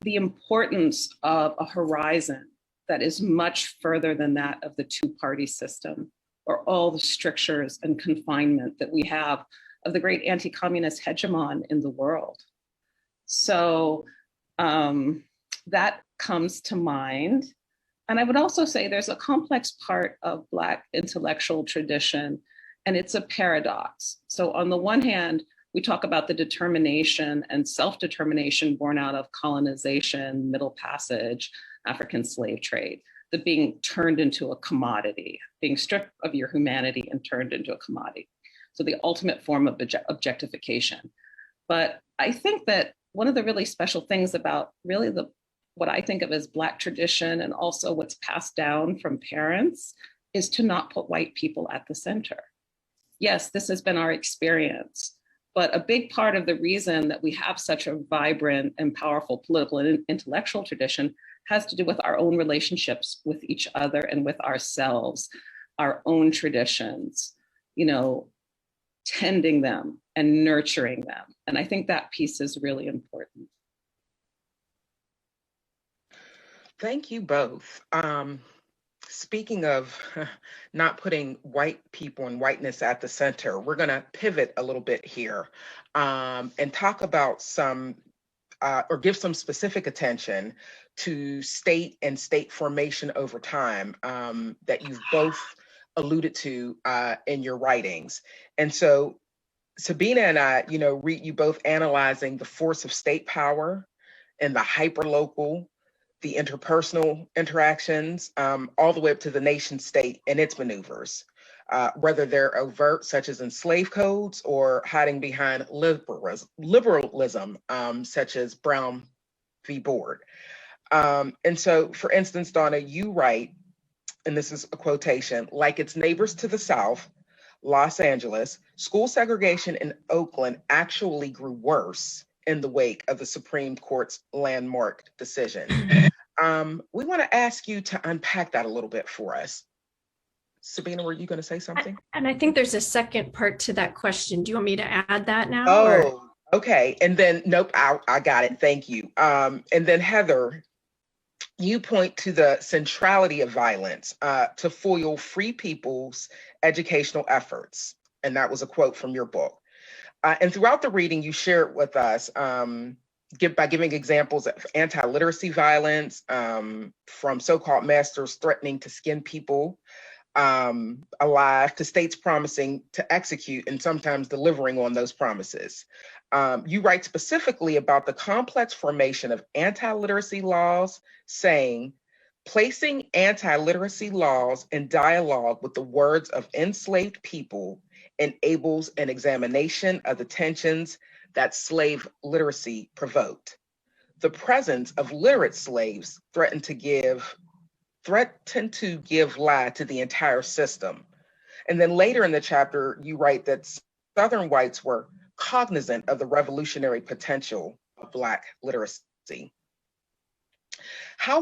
the importance of a horizon that is much further than that of the two-party system or all the strictures and confinement that we have of the great anti-communist hegemon in the world. So that comes to mind. And I would also say there's a complex part of Black intellectual tradition, and it's a paradox. So on the one hand, we talk about the determination and self-determination born out of colonization, Middle Passage, African slave trade, the being turned into a commodity, being stripped of your humanity and turned into a commodity. So the ultimate form of objectification. But I think that one of the really special things about really what I think of as Black tradition and also what's passed down from parents is to not put white people at the center. Yes, this has been our experience. But a big part of the reason that we have such a vibrant and powerful political and intellectual tradition has to do with our own relationships with each other and with ourselves, our own traditions, tending them and nurturing them. And I think that piece is really important. Thank you both. Speaking of not putting white people and whiteness at the center, we're going to pivot a little bit here and talk about or give some specific attention to state and state formation over time that you've both alluded to in your writings. And so Sabina and I, read you both analyzing the force of state power and the hyperlocal, the interpersonal interactions, all the way up to the nation state and its maneuvers, whether they're overt, such as in slave codes, or hiding behind liberalism, such as Brown v. Board. And so, for instance, Donna, you write, and this is a quotation, like its neighbors to the south, Los Angeles, school segregation in Oakland actually grew worse in the wake of the Supreme Court's landmark decision. We want to ask you to unpack that a little bit for us. Sabina, were you going to say something? And I think there's a second part to that question. Do you want me to add that now? Oh, okay. And then, nope, I got it. Thank you. And then Heather, you point to the centrality of violence to foil free people's educational efforts. And that was a quote from your book. And throughout the reading, you shared with us by giving examples of anti-literacy violence from so-called masters threatening to skin people alive to states promising to execute and sometimes delivering on those promises. You write specifically about the complex formation of anti-literacy laws, saying Placing anti-literacy laws in dialogue with the words of enslaved people enables an examination of the tensions that slave literacy provoked. The presence of literate slaves threatened to give lie to the entire system. And then later in the chapter, you write that Southern whites were cognizant of the revolutionary potential of Black literacy. How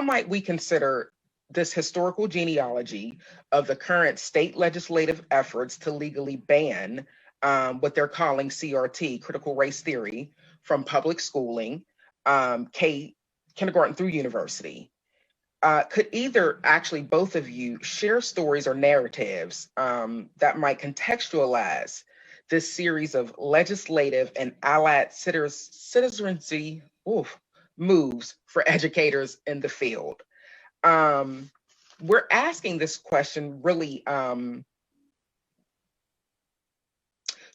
might we consider this historical genealogy of the current state legislative efforts to legally ban what they're calling CRT, critical race theory, from public schooling, kindergarten through university? Could either, actually both of you, share stories or narratives that might contextualize this series of legislative and allied citizenry moves for educators in the field? We're asking this question really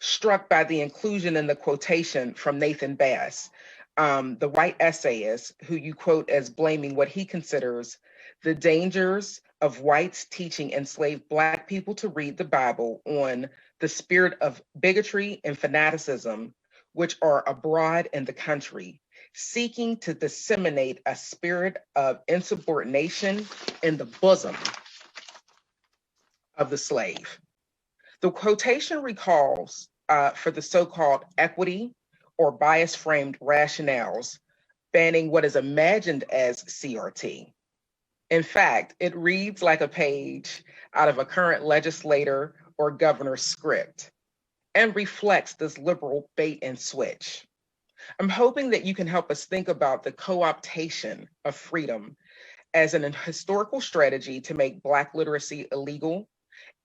struck by the inclusion in the quotation from Nathan Bass, the white essayist who you quote as blaming what he considers the dangers of whites teaching enslaved Black people to read the Bible on the spirit of bigotry and fanaticism, which are abroad in the country, seeking to disseminate a spirit of insubordination in the bosom of the slave. The quotation recalls for the so-called equity or bias-framed rationales banning what is imagined as CRT. In fact, it reads like a page out of a current legislator or governor's script and reflects this liberal bait and switch. I'm hoping that you can help us think about the co-optation of freedom as an historical strategy to make Black literacy illegal,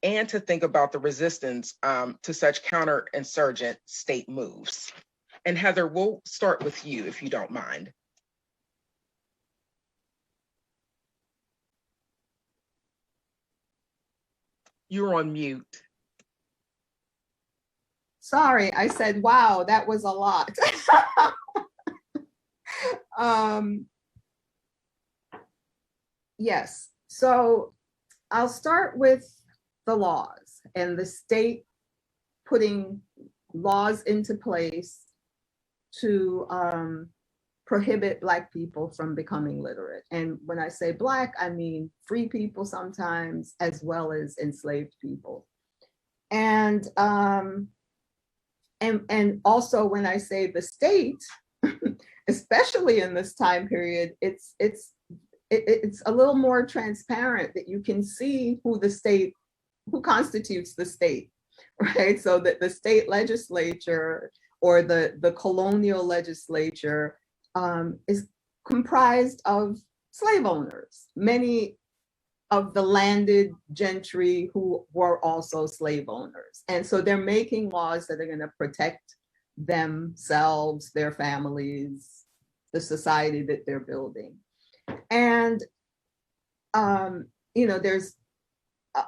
and to think about the resistance to such counterinsurgent state moves. And Heather, we'll start with you if you don't mind. You're on mute. Sorry, I said, wow, that was a lot. Yes, so I'll start with the laws and the state putting laws into place to prohibit Black people from becoming literate. And when I say Black, I mean free people sometimes, as well as enslaved people. And also when I say the state, especially in this time period, it's a little more transparent that you can see who constitutes the state, right? So that the state legislature or the colonial legislature is comprised of slave owners, many of the landed gentry who were also slave owners. And so they're making laws that are going to protect themselves, their families, the society that they're building. And, there's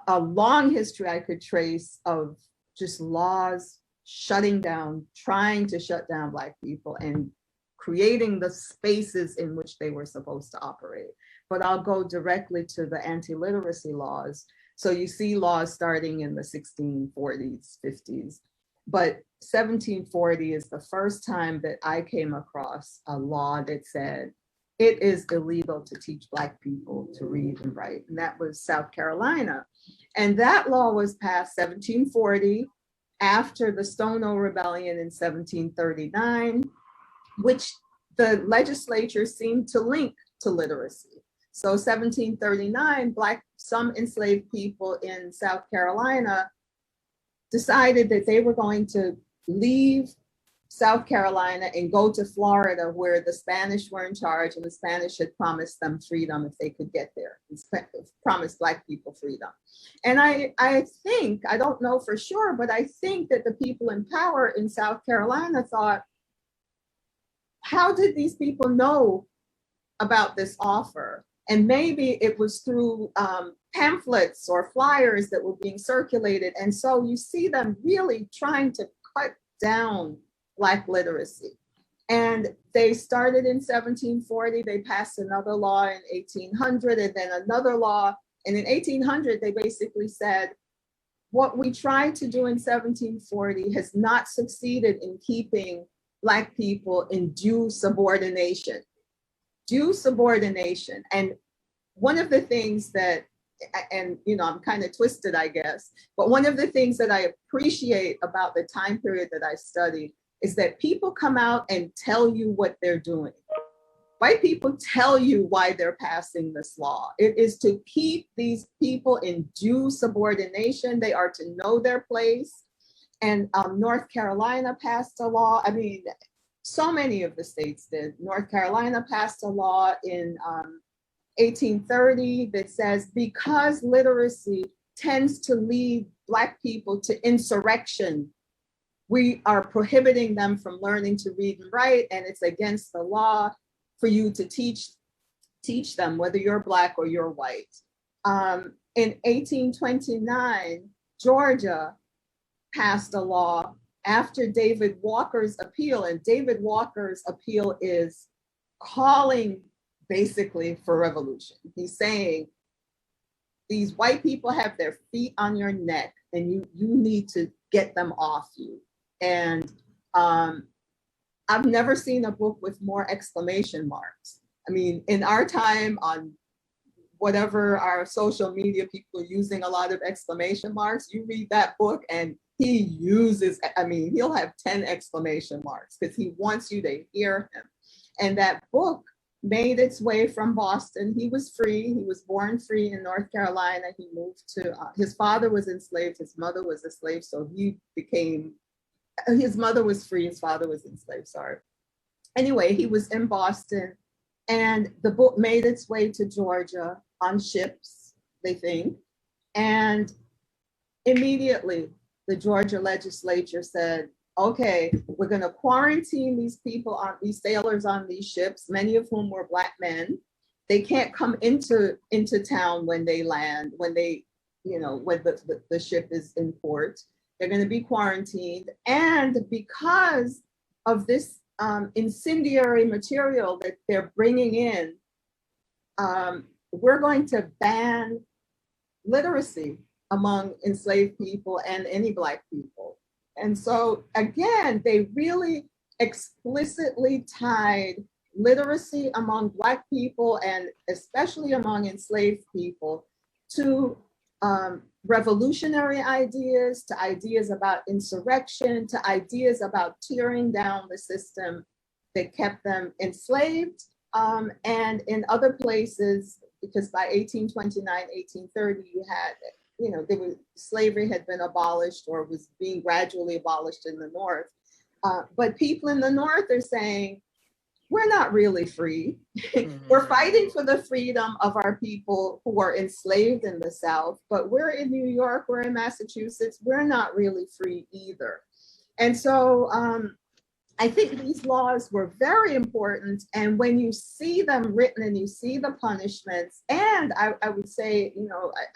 a long history I could trace of just laws trying to shut down Black people and creating the spaces in which they were supposed to operate. But I'll go directly to the anti-literacy laws. So you see laws starting in the 1640s, 50s, but 1740 is the first time that I came across a law that said it is illegal to teach Black people to read and write. And that was South Carolina. And that law was passed 1740 after the Stono Rebellion in 1739, which the legislature seemed to link to literacy. So 1739, some enslaved people in South Carolina decided that they were going to leave South Carolina and go to Florida, where the Spanish were in charge, and the Spanish had promised them freedom if they could get there, promised Black people freedom. And I think, I don't know for sure, but I think that the people in power in South Carolina thought, how did these people know about this offer? And maybe it was through pamphlets or flyers that were being circulated. And so you see them really trying to cut down Black literacy. And they started in 1740, they passed another law in 1800, and then another law. And in 1800, they basically said, what we tried to do in 1740 has not succeeded in keeping Black people in due subordination. Due subordination. And one of the things that, and I'm kind of twisted, I guess, but one of the things that I appreciate about the time period that I studied is that people come out and tell you what they're doing. White people tell you why they're passing this law. It is to keep these people in due subordination. They are to know their place. And North Carolina passed a law. I mean, so many of the states did. North Carolina passed a law in 1830 that says, because literacy tends to lead Black people to insurrection, we are prohibiting them from learning to read and write, and it's against the law for you to teach them, whether you're Black or you're white. In 1829, Georgia passed a law after David Walker's appeal, and David Walker's appeal is calling basically for revolution. He's saying, these white people have their feet on your neck and you need to get them off you. And I've never seen a book with more exclamation marks. I mean, in our time on whatever our social media, people are using a lot of exclamation marks. You read that book and he uses, he'll have 10 exclamation marks because he wants you to hear him. And that book made its way from Boston. He was free. He was born free in North Carolina. He moved to, his father was enslaved. His mother was a slave. So his mother was free. His father was enslaved, sorry. Anyway, he was in Boston and the book made its way to Georgia on ships, they think. And immediately the Georgia legislature said, okay, we're going to quarantine these people, these sailors on these ships, many of whom were Black men. They can't come into town when they land, when the ship is in port. They're going to be quarantined. And because of this incendiary material that they're bringing in, we're going to ban literacy among enslaved people and any Black people. And so again, they really explicitly tied literacy among Black people and especially among enslaved people to revolutionary ideas, to ideas about insurrection, to ideas about tearing down the system that kept them enslaved. And in other places, because by 1829, 1830, you had, slavery had been abolished or was being gradually abolished in the North. But people in the North are saying, we're not really free. We're fighting for the freedom of our people who are enslaved in the South, but we're in New York, we're in Massachusetts, we're not really free either. And so I think these laws were very important. And when you see them written and you see the punishments, and I would say,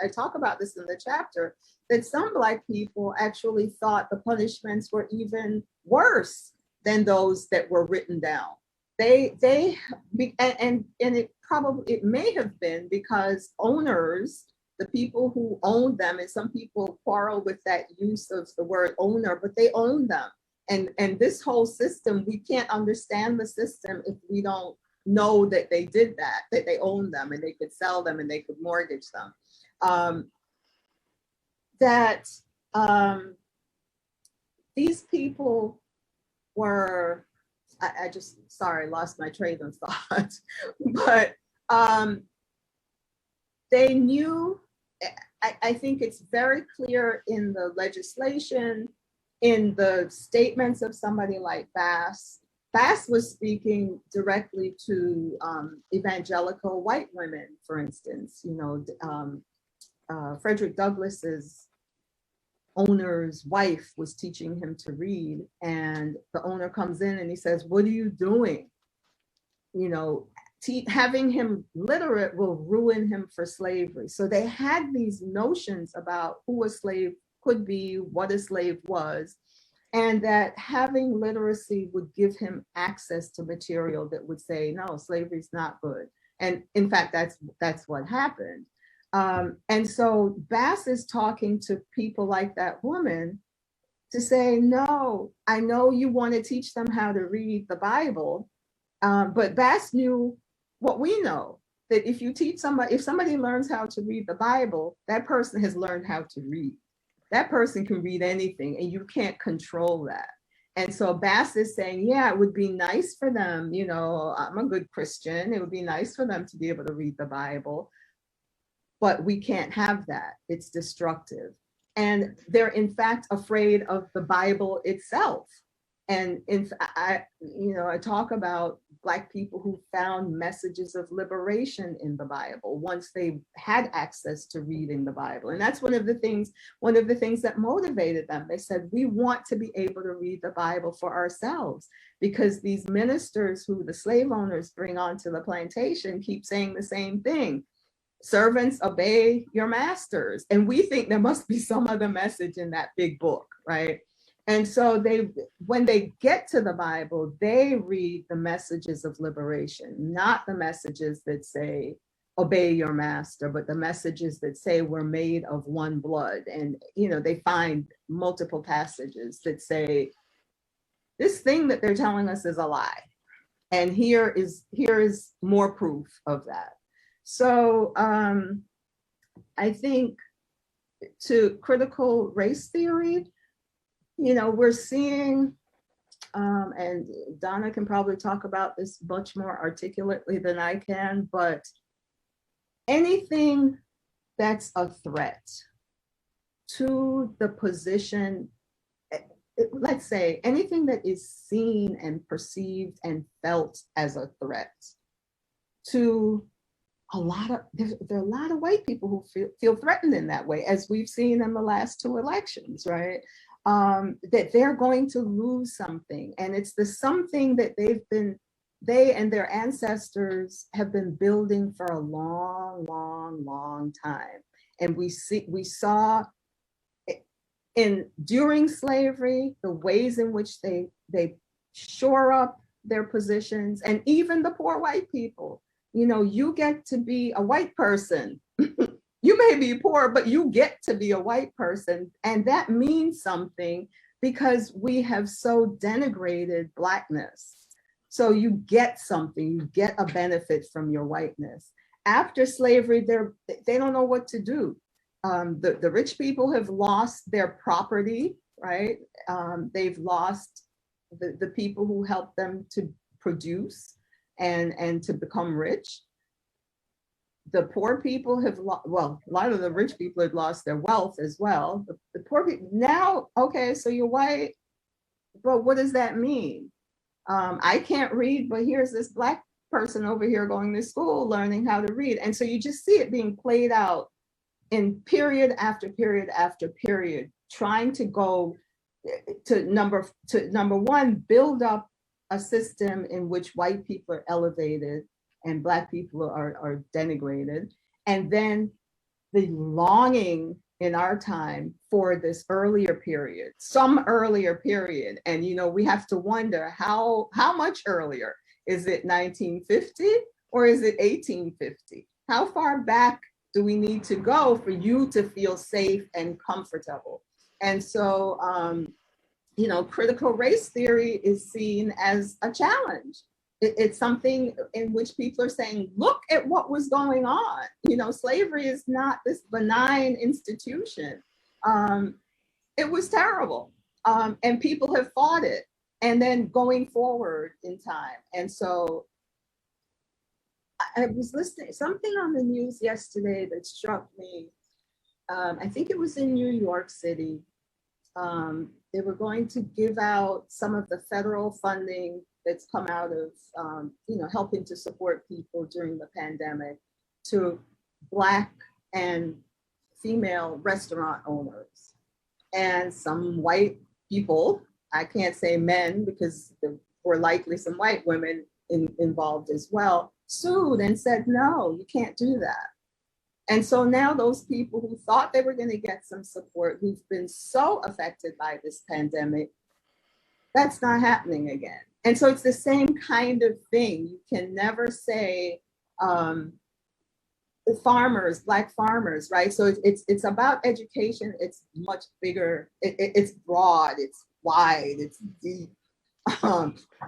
I talk about this in the chapter, that some Black people actually thought the punishments were even worse than those that were written down. And it may have been because owners, the people who owned them, and some people quarrel with that use of the word owner, but they owned them. And this whole system, we can't understand the system if we don't know that they did that they owned them and they could sell them and they could mortgage them. These people were, lost my train of thought, but they knew, I think it's very clear in the legislation, in the statements of somebody like Bass. Bass was speaking directly to evangelical white women, for instance. Frederick Douglass's owner's wife was teaching him to read, and the owner comes in and he says, "What are you doing? Having him literate will ruin him for slavery." So they had these notions about who a slave could be, what a slave was. and that having literacy would give him access to material that would say, no, slavery's not good. And in fact, that's what happened. And so Bass is talking to people like that woman to say, no, I know you want to teach them how to read the Bible, but Bass knew what we know, that if you teach somebody, if somebody learns how to read the Bible, that person has learned how to read. That person can read anything and you can't control that. And so Bass is saying, yeah, it would be nice for them, you know, I'm a good Christian, it would be nice for them to be able to read the Bible, but we can't have that. It's destructive. And they're in fact afraid of the Bible itself. And I talk about Black people who found messages of liberation in the Bible once they had access to reading the Bible. And that's one of the things that motivated them. They said, we want to be able to read the Bible for ourselves, because these ministers who the slave owners bring onto the plantation keep saying the same thing. Servants, obey your masters. And we think there must be some other message in that big book, right? And so when they get to the Bible, they read the messages of liberation, not the messages that say, obey your master, but the messages that say we're made of one blood. And, you know, they find multiple passages that say, this thing that they're telling us is a lie. And here is more proof of that. So I think to critical race theory, you know, we're seeing, and Donna can probably talk about this much more articulately than I can, but anything that's a threat to the position, let's say anything that is seen and perceived and felt as a threat to there are a lot of white people who feel threatened in that way, as we've seen in the last 2 elections, right? That they're going to lose something. And it's the something that they and their ancestors have been building for a long, long, long time. And we saw during slavery, the ways in which they shore up their positions, and even the poor white people. You know, you get to be a white person. You may be poor, but you get to be a white person. And that means something, because we have so denigrated Blackness. So you get something, you get a benefit from your whiteness. After slavery, they don't know what to do. The rich people have lost their property, right? They've lost the people who helped them to produce and to become rich. The poor people have lost, well, a lot of the rich people have lost their wealth as well. The poor people, now, okay, so you're white, but what does that mean? I can't read, but here's this Black person over here going to school, learning how to read. And so you just see it being played out in period after period after period, trying to go to number one, build up a system in which white people are elevated and Black people are denigrated. And then the longing in our time for this earlier period, some earlier period. And, you know, we have to wonder how much earlier? Is it 1950 or is it 1850? How far back do we need to go for you to feel safe and comfortable? And so, you know, critical race theory is seen as a challenge. It's something in which people are saying, look at what was going on. You know, slavery is not this benign institution. It was terrible. And people have fought it. And then going forward in time. And so I was listening, something on the news yesterday that struck me. I think it was in New York City. They were going to give out some of the federal funding that's come out of, you know, helping to support people during the pandemic to Black and female restaurant owners. And some white people, I can't say men because there were likely some white women involved as well, sued and said, no, you can't do that. And so now those people who thought they were going to get some support, who've been so affected by this pandemic, that's not happening again. And so it's the same kind of thing. You can never say the farmers, Black farmers, right? So it's about education. It's much bigger. It's broad. It's wide. It's deep.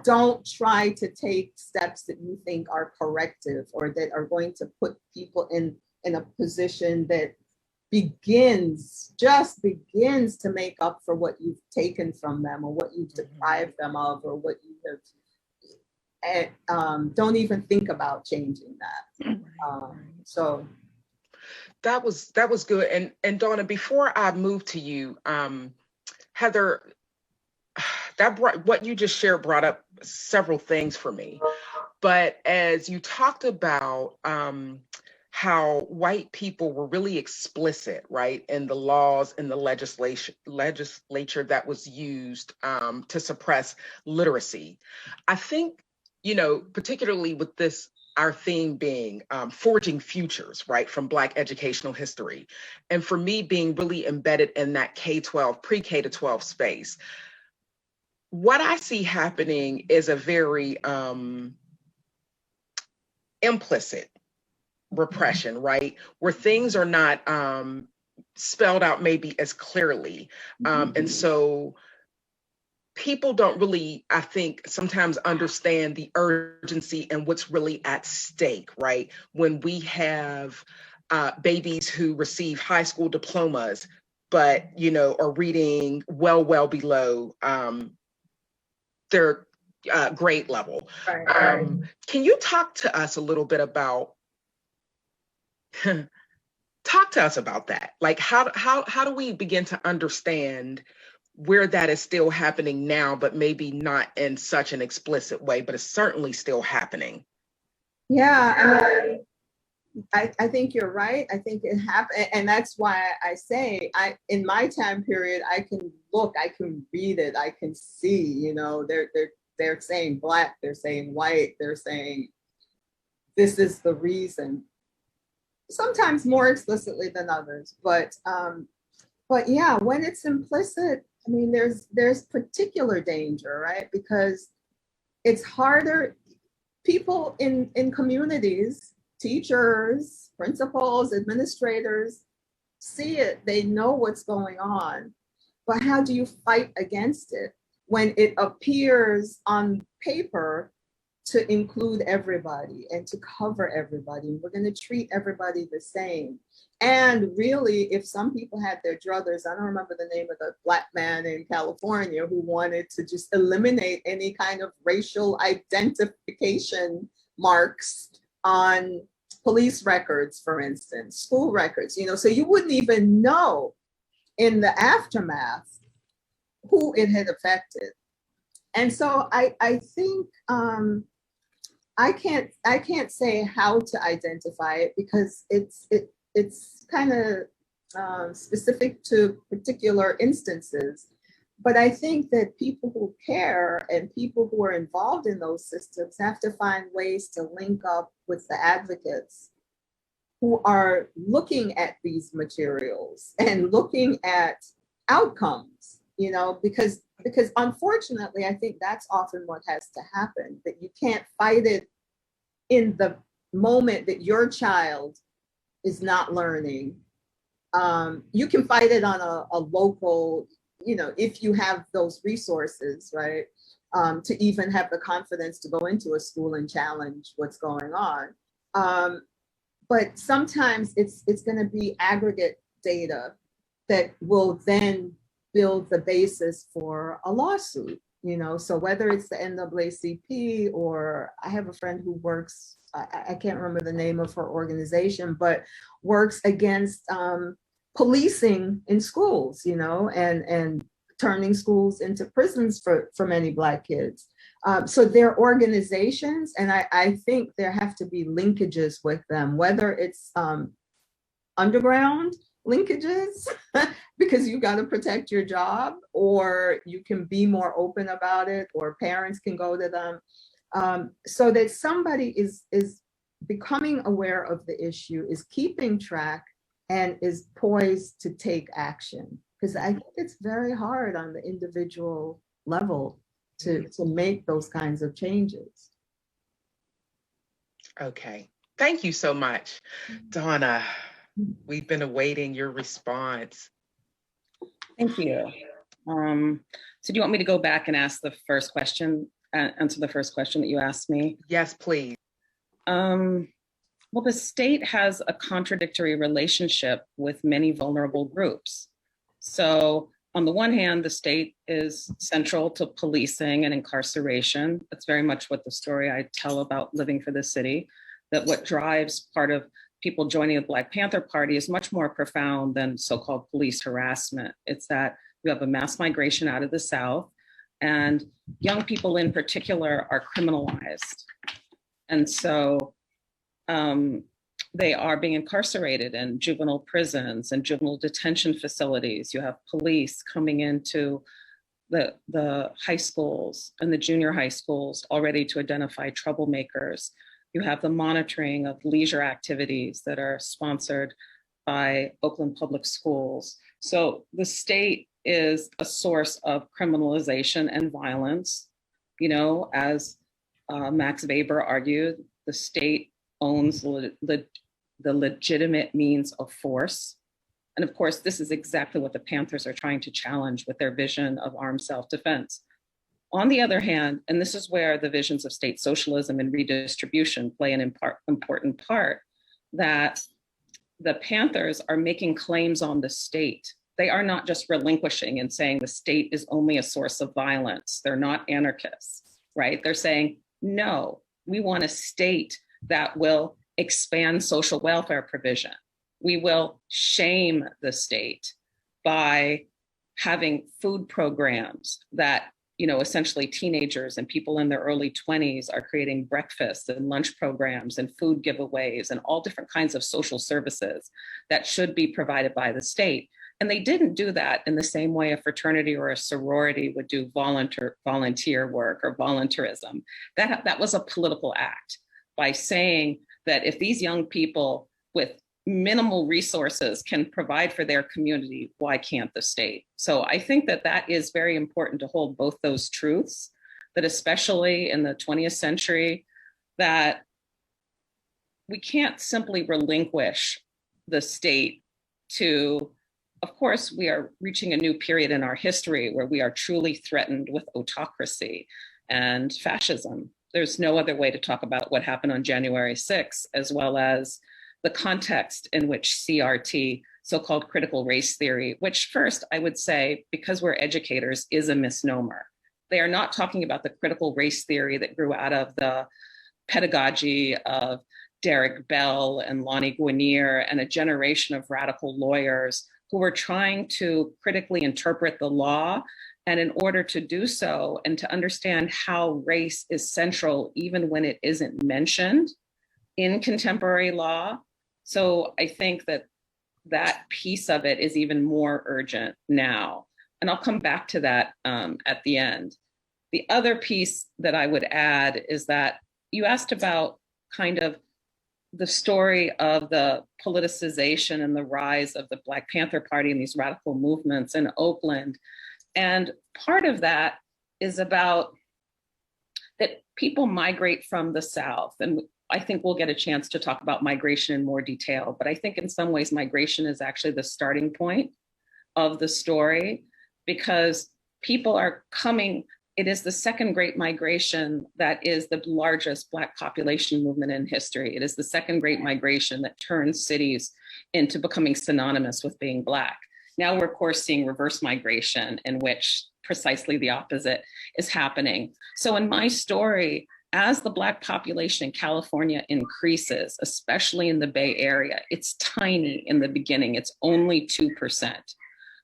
Don't try to take steps that you think are corrective or that are going to put people in a position that just begins to make up for what you've taken from them or what you've deprived them of or what you have. And don't even think about changing that. So that was good. And Donna, before I move to you, Heather, what you just shared brought up several things for me. But as you talked about how white people were really explicit, right, in the laws and the legislature that was used to suppress literacy, I think, you know, particularly with this, our theme being forging futures, right, from Black educational history. And for me, being really embedded in that K-12, pre-K to 12 space, what I see happening is a very implicit repression, right? Where things are not spelled out maybe as clearly. And so people don't really, I think, sometimes understand the urgency and what's really at stake, right? When we have babies who receive high school diplomas, but, you know, are reading well below their grade level. right. Can you talk to us a little bit about that? Like how do we begin to understand where that is still happening now, but maybe not in such an explicit way, but it's certainly still happening? Yeah, I mean, I think you're right. I think it happened, and that's why I say in my time period, I can look, I can read it, I can see. You know, they're saying Black, they're saying white, they're saying this is the reason. Sometimes more explicitly than others, but yeah, when it's implicit, I mean, there's particular danger, right? Because it's harder. People in communities, teachers, principals, administrators, see it, they know what's going on, but how do you fight against it when it appears on paper to include everybody and to cover everybody? We're going to treat everybody the same. And really, if some people had their druthers, I don't remember the name of the Black man in California who wanted to just eliminate any kind of racial identification marks on police records, for instance, school records, you know, so you wouldn't even know in the aftermath who it had affected. And so I think I can't say how to identify it because it's kind of specific to particular instances. But I think that people who care and people who are involved in those systems have to find ways to link up with the advocates who are looking at these materials and looking at outcomes, you know, because unfortunately, I think that's often what has to happen, that you can't fight it in the moment that your child is not learning. You can fight it on a local, you know, if you have those resources, right? To even have the confidence to go into a school and challenge what's going on. But sometimes it's going to be aggregate data that will then build the basis for a lawsuit, you know, so whether it's the NAACP or I have a friend who works, I can't remember the name of her organization, but works against policing in schools, you know, and turning schools into prisons for many Black kids. So they're organizations, and I think there have to be linkages with them, whether it's underground linkages, because you got to protect your job, or you can be more open about it, or parents can go to them, so that somebody is becoming aware of the issue, is keeping track, and is poised to take action. Because I think it's very hard on the individual level to make those kinds of changes. Okay, thank you so much. Donna, we've been awaiting your response. Thank you. So do you want me to go back and ask the first question, answer the first question that you asked me? Yes, please. Well, the state has a contradictory relationship with many vulnerable groups. So on the one hand, the state is central to policing and incarceration. That's very much what the story I tell about living for the city, that what drives part of people joining the Black Panther Party is much more profound than so-called police harassment. It's that you have a mass migration out of the South, and young people in particular are criminalized. And so they are being incarcerated in juvenile prisons and juvenile detention facilities. You have police coming into the high schools and the junior high schools already to identify troublemakers. You have the monitoring of leisure activities that are sponsored by Oakland Public Schools. So the state is a source of criminalization and violence. You know, as Max Weber argued, the state owns the legitimate means of force. And of course, this is exactly what the Panthers are trying to challenge with their vision of armed self-defense. On the other hand, and this is where the visions of state socialism and redistribution play an important part, that the Panthers are making claims on the state. They are not just relinquishing and saying the state is only a source of violence. They're not anarchists, right? They're saying, no, we want a state that will expand social welfare provision. We will shame the state by having food programs that, you know, essentially teenagers and people in their early 20s are creating breakfasts and lunch programs and food giveaways and all different kinds of social services that should be provided by the state. And they didn't do that in the same way a fraternity or a sorority would do volunteer work or volunteerism. That was a political act by saying that if these young people with minimal resources can provide for their community, why can't the state? So I think that that is very important to hold both those truths, that especially in the 20th century, that we can't simply relinquish the state to, of course, we are reaching a new period in our history where we are truly threatened with autocracy and fascism. There's no other way to talk about what happened on January 6th, as well as the context in which CRT, so-called critical race theory, which first I would say, because we're educators, is a misnomer. They are not talking about the critical race theory that grew out of the pedagogy of Derek Bell and Lonnie Guinier and a generation of radical lawyers who were trying to critically interpret the law. And in order to do so and to understand how race is central, even when it isn't mentioned in contemporary law. So I think that that piece of it is even more urgent now. And I'll come back to that at the end. The other piece that I would add is that you asked about kind of the story of the politicization and the rise of the Black Panther Party and these radical movements in Oakland. And part of that is about that people migrate from the South. And I think we'll get a chance to talk about migration in more detail, but I think in some ways migration is actually the starting point of the story, because people are coming. It is the second great migration that is the largest Black population movement in history. It is the second great migration that turns cities into becoming synonymous with being Black. Now we're, of course, seeing reverse migration in which precisely the opposite is happening. So in my story, as the Black population in California increases, especially in the Bay Area, it's tiny in the beginning, it's only 2%.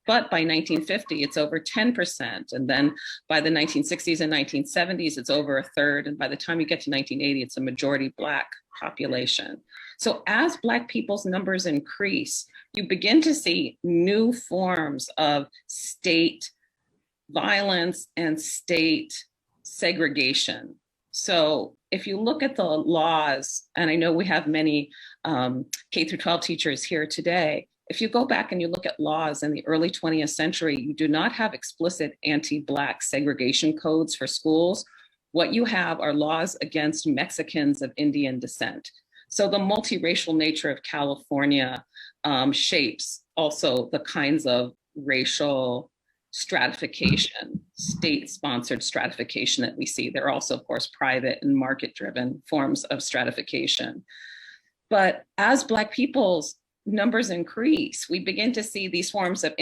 But by 1950, it's over 10%. And then by the 1960s and 1970s, it's over a third. And by the time you get to 1980, it's a majority Black population. So as Black people's numbers increase, you begin to see new forms of state violence and state segregation. So if you look at the laws, and I know we have many K through 12 teachers here today, if you go back and you look at laws in the early 20th century, you do not have explicit anti-Black segregation codes for schools. What you have are laws against Mexicans of Indian descent. So the multiracial nature of California shapes also the kinds of racial stratification, state-sponsored stratification that we see. There are also, of course, private and market-driven forms of stratification. But as Black people's numbers increase, we begin to see these forms of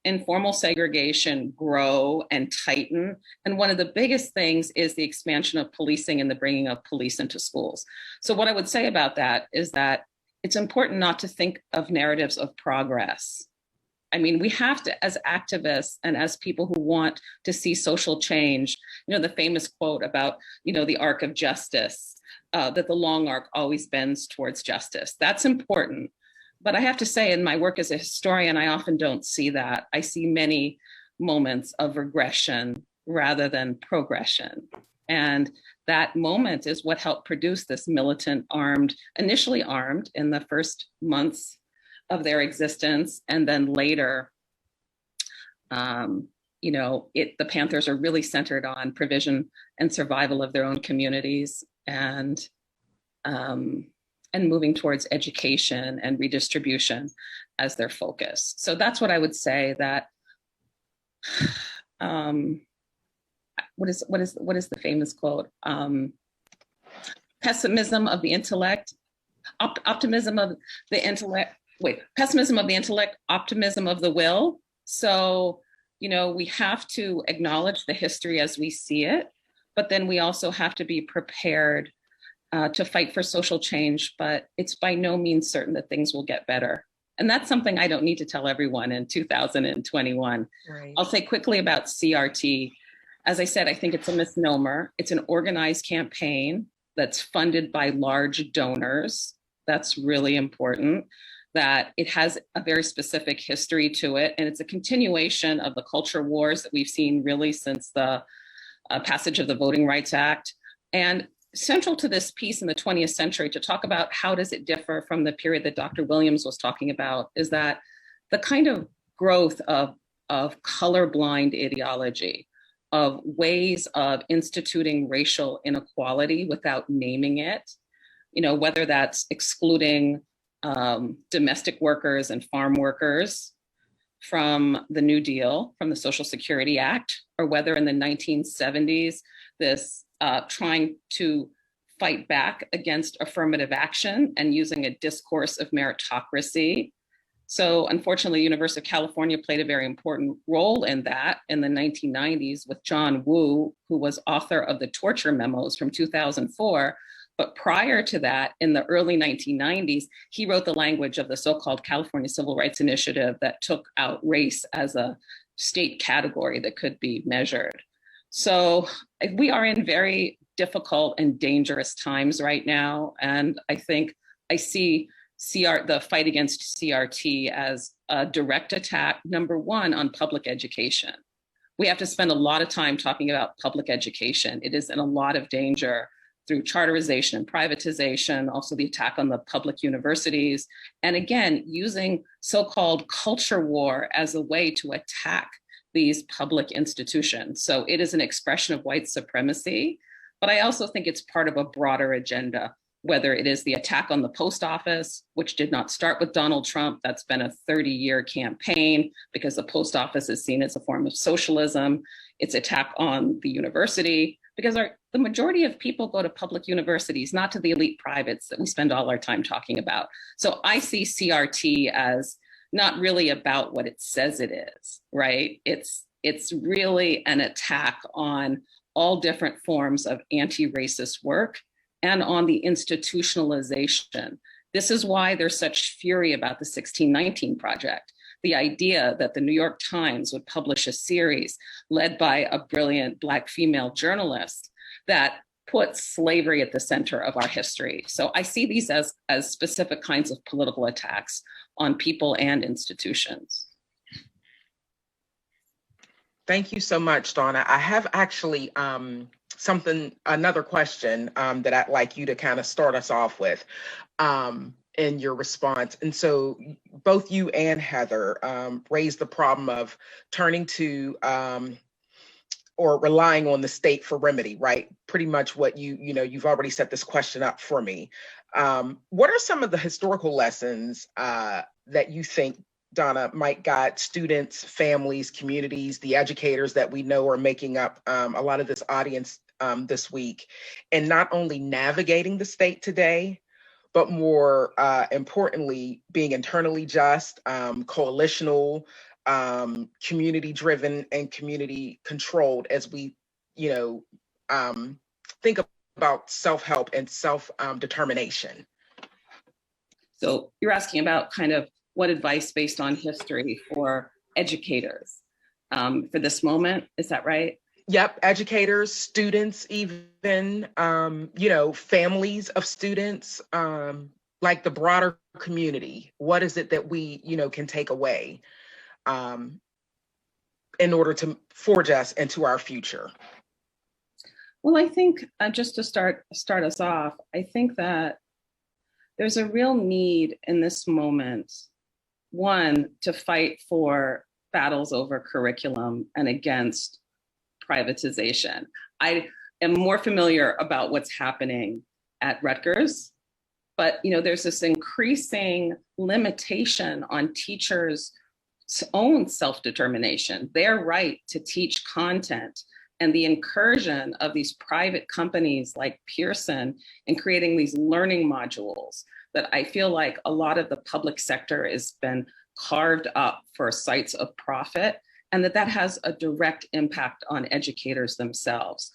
informal segregation grow and tighten. And one of the biggest things is the expansion of policing and the bringing of police into schools. So what I would say about that is that it's important not to think of narratives of progress. I mean, we have to, as activists and as people who want to see social change, the famous quote about, the arc of justice, that the long arc always bends towards justice. That's important. But I have to say, in my work as a historian, I often don't see that. I see many moments of regression rather than progression. And that moment is what helped produce this militant initially armed in the first months of their existence. And then later, the Panthers are really centered on provision and survival of their own communities and moving towards education and redistribution as their focus. So that's what I would say, that what is the famous quote? Pessimism of the intellect, optimism of the intellect. Pessimism of the intellect, optimism of the will. So, we have to acknowledge the history as we see it, but then we also have to be prepared to fight for social change, but it's by no means certain that things will get better. And that's something I don't need to tell everyone in 2021. Right. I'll say quickly about CRT. As I said, I think it's a misnomer. It's an organized campaign that's funded by large donors. That's really important, that it has a very specific history to it. And it's a continuation of the culture wars that we've seen really since the passage of the Voting Rights Act. And central to this piece in the 20th century, to talk about how does it differ from the period that Dr. Williams was talking about, is that the kind of growth of colorblind ideology, of ways of instituting racial inequality without naming it, whether that's excluding domestic workers and farm workers from the New Deal, from the Social Security Act, or whether in the 1970s, this trying to fight back against affirmative action and using a discourse of meritocracy. So unfortunately, University of California played a very important role in that in the 1990s with John Woo, who was author of the torture memos from 2004. But prior to that, in the early 1990s, he wrote the language of the so-called California Civil Rights Initiative that took out race as a state category that could be measured. So we are in very difficult and dangerous times right now. And I think I see the fight against CRT as a direct attack, number one, on public education. We have to spend a lot of time talking about public education. It is in a lot of danger through charterization and privatization, also the attack on the public universities. And again, using so-called culture war as a way to attack these public institutions. So it is an expression of white supremacy, but I also think it's part of a broader agenda, whether it is the attack on the post office, which did not start with Donald Trump. That's been a 30-year campaign because the post office is seen as a form of socialism. It's attack on the university, because the majority of people go to public universities, not to the elite privates that we spend all our time talking about. So I see CRT as not really about what it says it is, right? It's really an attack on all different forms of anti-racist work and on the institutionalization. This is why there's such fury about the 1619 Project. The idea that the New York Times would publish a series led by a brilliant Black female journalist that puts slavery at the center of our history. So I see these as specific kinds of political attacks on people and institutions. Thank you so much, Donna. I have actually another question that I'd like you to kind of start us off with. in your response. And so both you and Heather raised the problem of turning to or relying on the state for remedy, right? Pretty much what you've already set this question up for me. What are some of the historical lessons that you think, Donna, might guide students, families, communities, the educators that we know are making up a lot of this audience this week, and not only navigating the state today, but more importantly, being internally just, coalitional, community driven, and community controlled as we, think about self-help and self-determination. So you're asking about kind of what advice based on history for educators for this moment, is that right? Yep, educators, students, even, families of students, like the broader community. What is it that we, can take away in order to forge us into our future? Well, I think just to start us off, I think that there's a real need in this moment, one, to fight for battles over curriculum and against privatization. I am more familiar about what's happening at Rutgers, but there's this increasing limitation on teachers' own self-determination, their right to teach content, and the incursion of these private companies like Pearson in creating these learning modules that I feel like a lot of the public sector has been carved up for sites of profit, and that has a direct impact on educators themselves.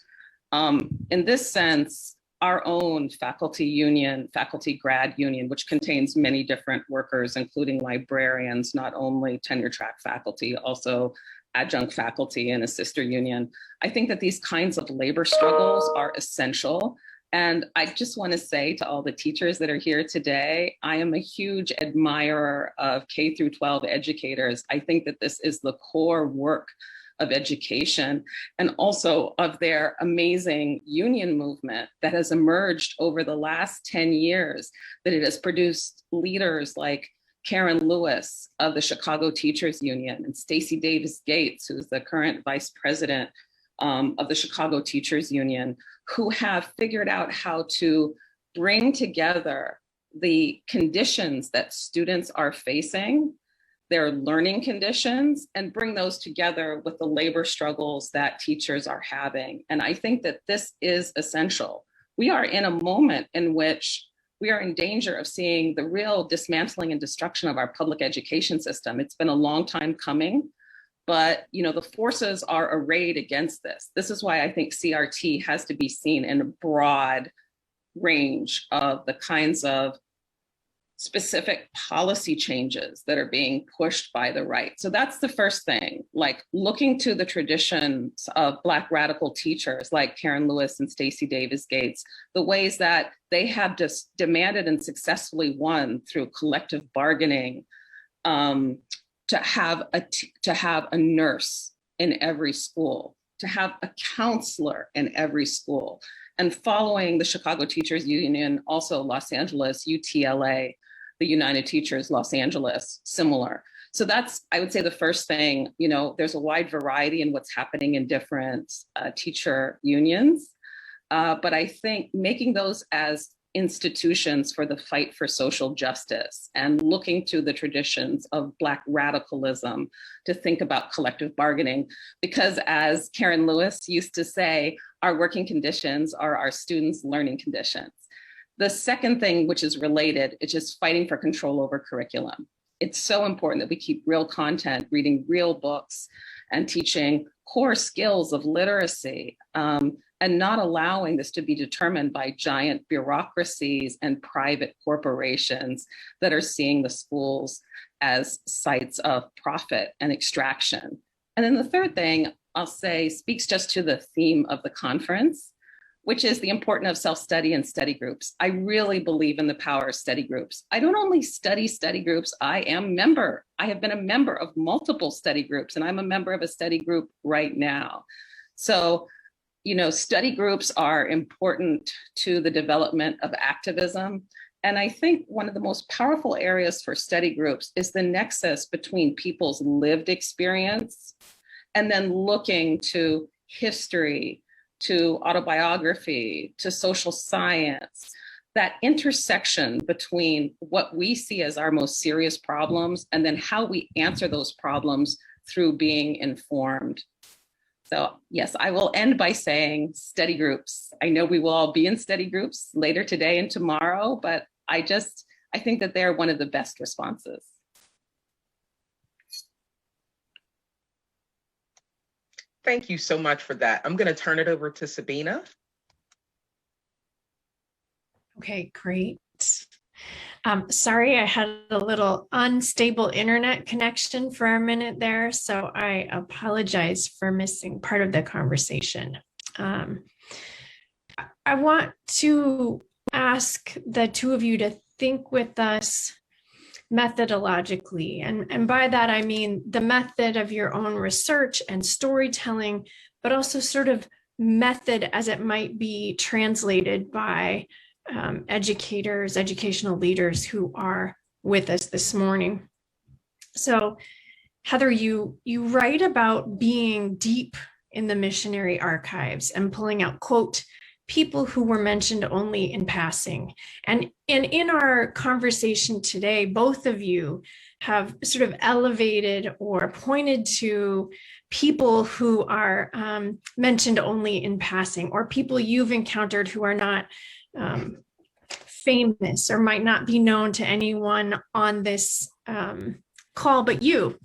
In this sense, our own faculty union, faculty grad union, which contains many different workers, including librarians, not only tenure track faculty, also adjunct faculty and a sister union. I think that these kinds of labor struggles are essential. And I just want to say to all the teachers that are here today, I am a huge admirer of K through 12 educators. I think that this is the core work of education and also of their amazing union movement that has emerged over the last 10 years, that it has produced leaders like Karen Lewis of the Chicago Teachers Union and Stacey Davis Gates, who's the current vice president of the Chicago Teachers Union, who have figured out how to bring together the conditions that students are facing, their learning conditions, and bring those together with the labor struggles that teachers are having. And I think that this is essential. We are in a moment in which we are in danger of seeing the real dismantling and destruction of our public education system. It's been a long time coming, but the forces are arrayed against this. This is why I think CRT has to be seen in a broad range of the kinds of specific policy changes that are being pushed by the right. So that's the first thing, like looking to the traditions of Black radical teachers like Karen Lewis and Stacey Davis Gates, the ways that they have just demanded and successfully won through collective bargaining to have a nurse in every school, to have a counselor in every school, and following the Chicago Teachers Union, also Los Angeles, UTLA, the United Teachers Los Angeles, similar. So that's, I would say, the first thing. There's a wide variety in what's happening in different teacher unions, but I think making those as institutions for the fight for social justice and looking to the traditions of Black radicalism to think about collective bargaining, because as Karen Lewis used to say, our working conditions are our students' learning conditions. The second thing, which is related, is just fighting for control over curriculum. It's so important that we keep real content, reading real books, and teaching core skills of literacy, and not allowing this to be determined by giant bureaucracies and private corporations that are seeing the schools as sites of profit and extraction. And then the third thing I'll say speaks just to the theme of the conference, which is the importance of self-study and study groups. I really believe in the power of study groups. I don't only study groups, I have been a member of multiple study groups, and I'm a member of a study group right now. So, study groups are important to the development of activism And I think one of the most powerful areas for study groups is the nexus between people's lived experience and then looking to history, to autobiography, to social science, that intersection between what we see as our most serious problems and then how we answer those problems through being informed. So yes, I will end by saying study groups. I know we will all be in study groups later today and tomorrow, but I think that they're one of the best responses. Thank you so much for that. I'm going to turn it over to Sabina. Okay, great. Sorry, I had a little unstable internet connection for a minute there, so I apologize for missing part of the conversation. I want to ask the two of you to think with us methodologically, and by that I mean the method of your own research and storytelling, but also sort of method as it might be translated by educators, educational leaders who are with us this morning. So Heather, you write about being deep in the missionary archives and pulling out, quote, people who were mentioned only in passing. And in our conversation today, both of you have sort of elevated or pointed to people who are mentioned only in passing, or people you've encountered who are not famous or might not be known to anyone on this call but you.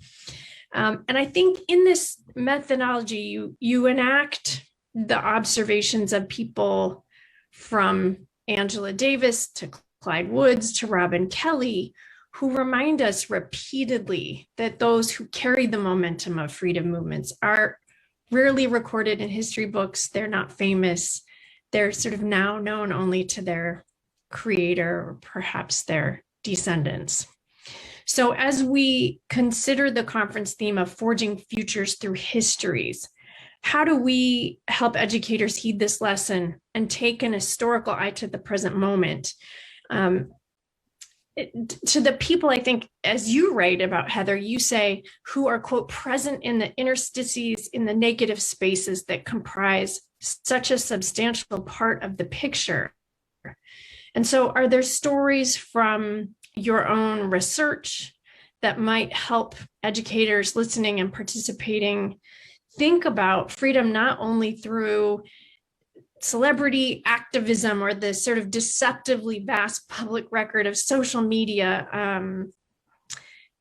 And I think in this methodology, you enact the observations of people from Angela Davis to Clyde Woods to Robin Kelly, who remind us repeatedly that those who carry the momentum of freedom movements are rarely recorded in history books. They're not famous. They're sort of now known only to their creator or perhaps their descendants. So as we consider the conference theme of forging futures through histories, how do we help educators heed this lesson and take an historical eye to the present moment? To the people, I think, as you write about, Heather, you say, who are, quote, present in the interstices, in the negative spaces that comprise such a substantial part of the picture. And so are there stories from your own research that might help educators listening and participating think about freedom not only through celebrity activism or the sort of deceptively vast public record of social media,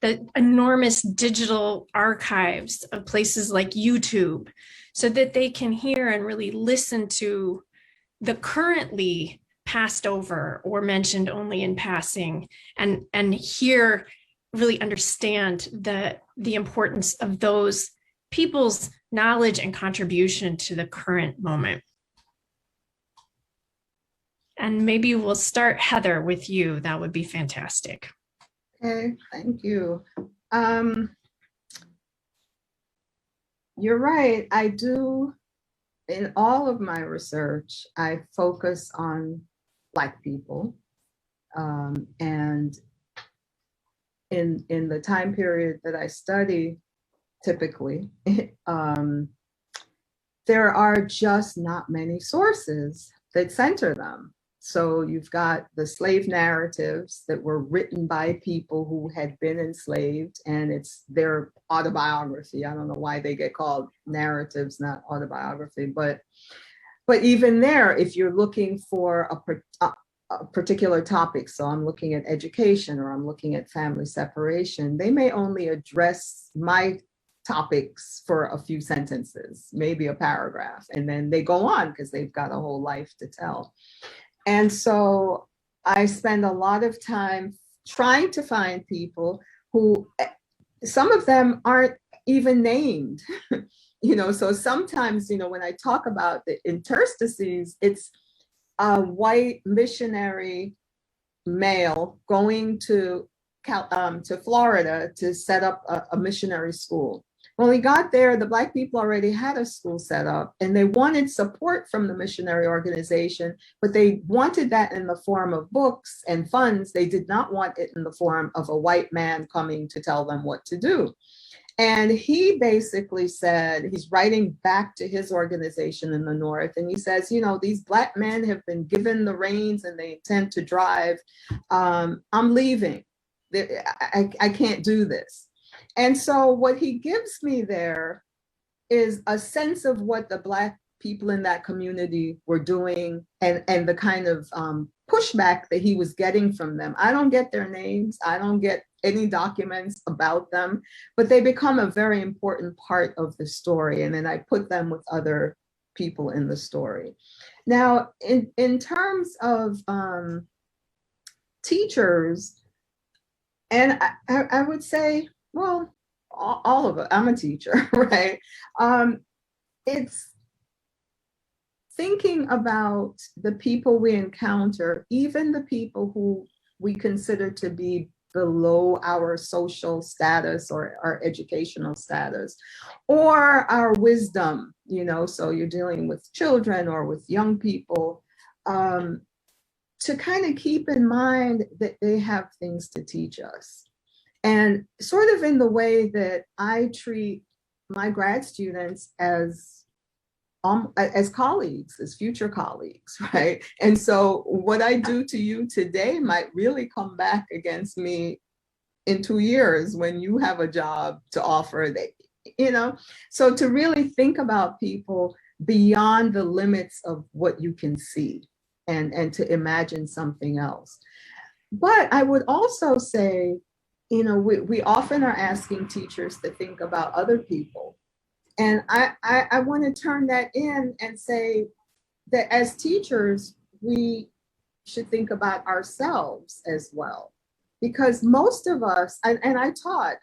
the enormous digital archives of places like YouTube, so that they can hear and really listen to the currently passed over or mentioned only in passing, and hear, really understand the importance of those people's knowledge and contribution to the current moment. And maybe we'll start, Heather, with you. That would be fantastic. Okay, thank you. You're right. I do, in all of my research, I focus on Black people. And in the time period that I study, typically, there are just not many sources that center them. So you've got the slave narratives that were written by people who had been enslaved, and it's their autobiography. I don't know why they get called narratives, not autobiography, but even there, if you're looking for a particular topic, so I'm looking at education or I'm looking at family separation, they may only address my topics for a few sentences, maybe a paragraph, and then they go on because they've got a whole life to tell. And so I spend a lot of time trying to find people who, some of them aren't even named, so sometimes, when I talk about the interstices, it's a white missionary male going to Florida to set up a missionary school. When we got there, the Black people already had a school set up and they wanted support from the missionary organization, but they wanted that in the form of books and funds. They did not want it in the form of a white man coming to tell them what to do. And he basically said, he's writing back to his organization in the North, and he says, you know, these Black men have been given the reins and they intend to drive. I'm leaving. I can't do this. And so what he gives me there is a sense of what the Black people in that community were doing and the kind of pushback that he was getting from them. I don't get their names. I don't get any documents about them, but they become a very important part of the story. And then I put them with other people in the story. Now, in terms of teachers, and I would say, well, all of it. I'm a teacher, right? It's thinking about the people we encounter, even the people who we consider to be below our social status or our educational status, or our wisdom, you know, so you're dealing with children or with young people, to kind of keep in mind that they have things to teach us. And sort of in the way that I treat my grad students as colleagues, as future colleagues, right? And so what I do to you today might really come back against me in 2 years when you have a job to offer, that, you know? So to really think about people beyond the limits of what you can see and to imagine something else. But I would also say, you know, we often are asking teachers to think about other people. And I want to turn that in and say that as teachers, we should think about ourselves as well. Because most of us, and I taught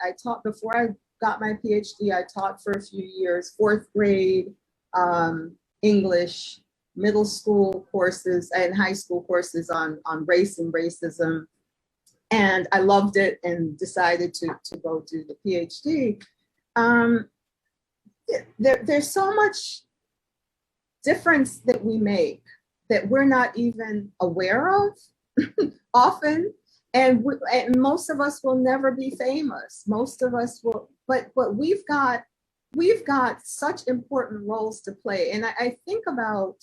before I got my PhD, I taught for a few years, 4th grade, English, middle school courses and high school courses on race and racism. And I loved it and decided to go do the PhD. There's so much difference that we make that we're not even aware of often. And most of us will never be famous. Most of us will, but we've got such important roles to play. And I think about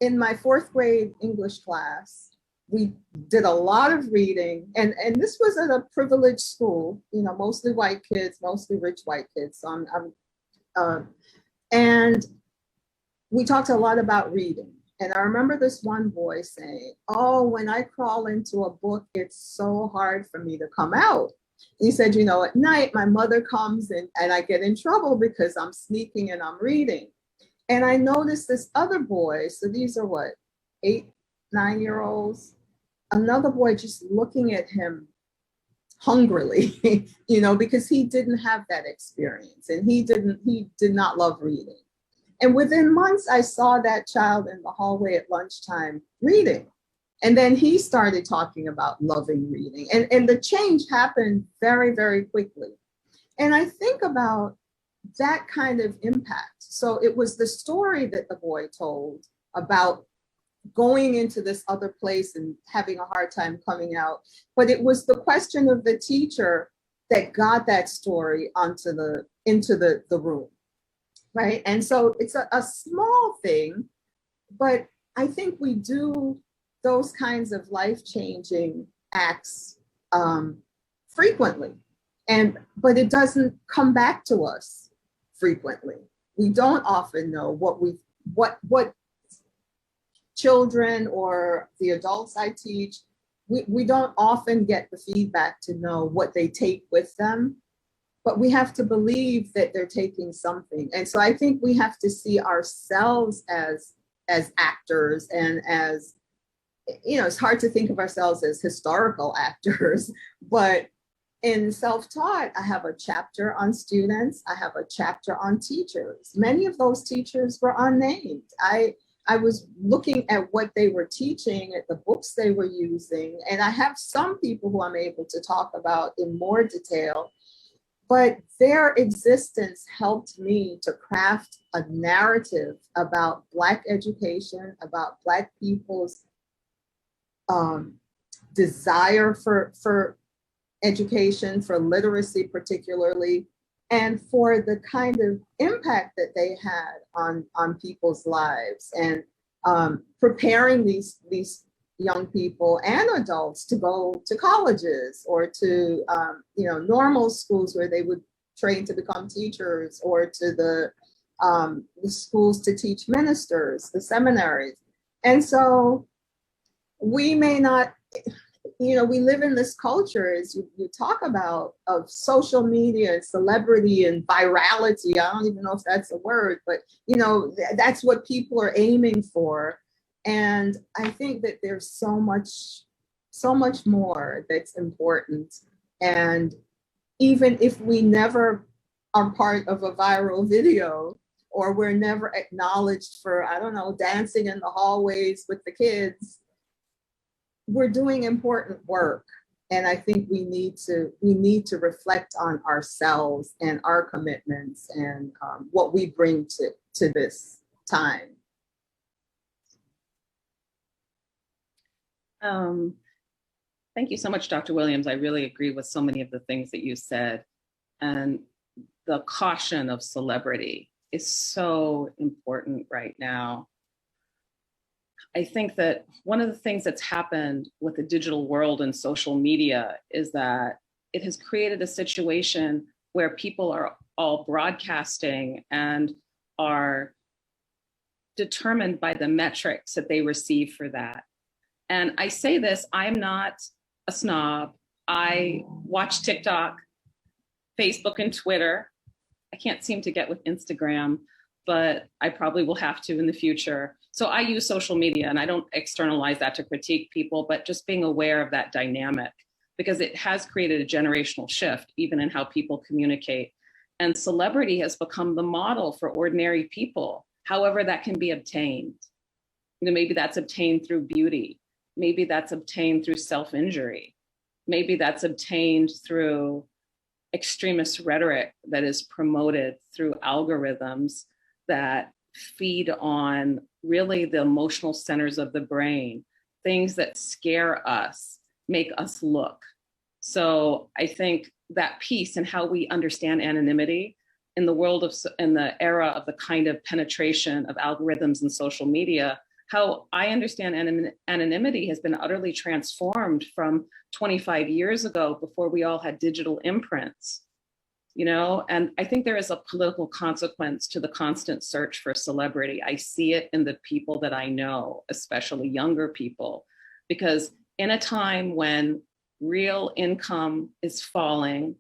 in my 4th grade English class, we did a lot of reading, and this was at a privileged school, you know, mostly white kids, mostly rich white kids. So and we talked a lot about reading. And I remember this one boy saying, oh, when I crawl into a book, it's so hard for me to come out. He said, you know, at night, my mother comes and I get in trouble because I'm sneaking and I'm reading. And I noticed this other boy, so these are what, 8, 9-year-olds, another boy just looking at him hungrily, you know, because he didn't have that experience and he did not love reading. And within months, I saw that child in the hallway at lunchtime reading. And then he started talking about loving reading. And the change happened very, very quickly. And I think about that kind of impact. So it was the story that the boy told about going into this other place and having a hard time coming out. But it was the question of the teacher that got that story into the room, right? And so it's a small thing, but I think we do those kinds of life-changing acts frequently, but it doesn't come back to us frequently. We don't often know what children or the adults I teach, we don't often get the feedback to know what they take with them, but we have to believe that they're taking something. And so I think we have to see ourselves as actors and as, you know, it's hard to think of ourselves as historical actors, but in self-taught, I have a chapter on students. I have a chapter on teachers. Many of those teachers were unnamed. I was looking at what they were teaching, at the books they were using, and I have some people who I'm able to talk about in more detail. but their existence helped me to craft a narrative about Black education, about Black people's desire for education, for literacy particularly, and for the kind of impact that they had on people's lives, and preparing these young people and adults to go to colleges or to normal schools where they would train to become teachers, or to the schools to teach ministers, the seminaries. And so we may not, we live in this culture, as you talk about, of social media and celebrity and virality. I don't even know if that's a word, but that's what people are aiming for. And I think that there's so much more that's important. And even if we never are part of a viral video, or we're never acknowledged for, I don't know, dancing in the hallways with the kids, we're doing important work. And I think we need to reflect on ourselves and our commitments and what we bring to this time. Thank you so much, Dr. Williams. I really agree with so many of the things that you said. And the caution of celebrity is so important right now. I think that one of the things that's happened with the digital world and social media is that it has created a situation where people are all broadcasting and are determined by the metrics that they receive for that. And I say this, I'm not a snob. I watch TikTok, Facebook, and Twitter. I can't seem to get with Instagram, but I probably will have to in the future. So I use social media, and I don't externalize that to critique people, but just being aware of that dynamic, because it has created a generational shift, even in how people communicate. And celebrity has become the model for ordinary people, however that can be obtained. Maybe that's obtained through beauty. Maybe that's obtained through self-injury. Maybe that's obtained through extremist rhetoric that is promoted through algorithms that feed on really the emotional centers of the brain, things that scare us, make us look. So I think that piece and how we understand anonymity in the world of, in the era of the kind of penetration of algorithms and social media, how I understand anonymity has been utterly transformed from 25 years ago, before we all had digital imprints, and I think there is a political consequence to the constant search for celebrity. I see it in the people that I know, especially younger people, because in a time when real income is falling,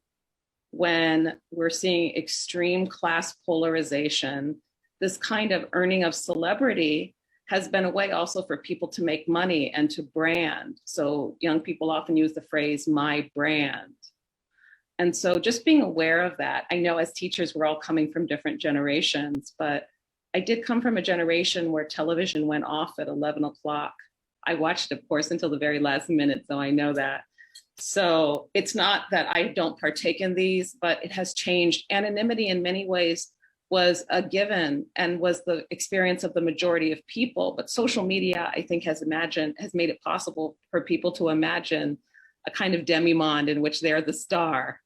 when we're seeing extreme class polarization, this kind of earning of celebrity has been a way also for people to make money and to brand. So young people often use the phrase, my brand. And so just being aware of that. I know as teachers, we're all coming from different generations, but I did come from a generation where television went off at 11 o'clock. I watched, of course, until the very last minute, so I know that. So it's not that I don't partake in these, but it has changed. Anonymity in many ways was a given and was the experience of the majority of people. But social media, I think, has made it possible for people to imagine a kind of demimonde in which they're the star.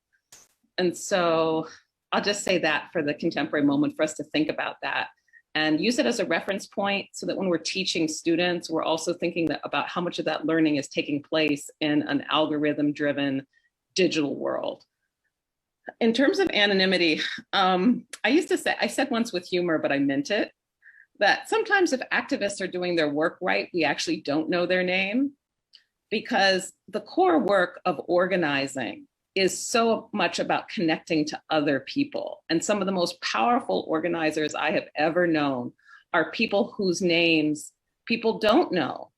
And so I'll just say that for the contemporary moment, for us to think about that and use it as a reference point, so that when we're teaching students, we're also thinking about how much of that learning is taking place in an algorithm-driven digital world. In terms of anonymity, I said once with humor, but I meant it, that sometimes if activists are doing their work right, we actually don't know their name, because the core work of organizing is so much about connecting to other people. And some of the most powerful organizers I have ever known are people whose names people don't know.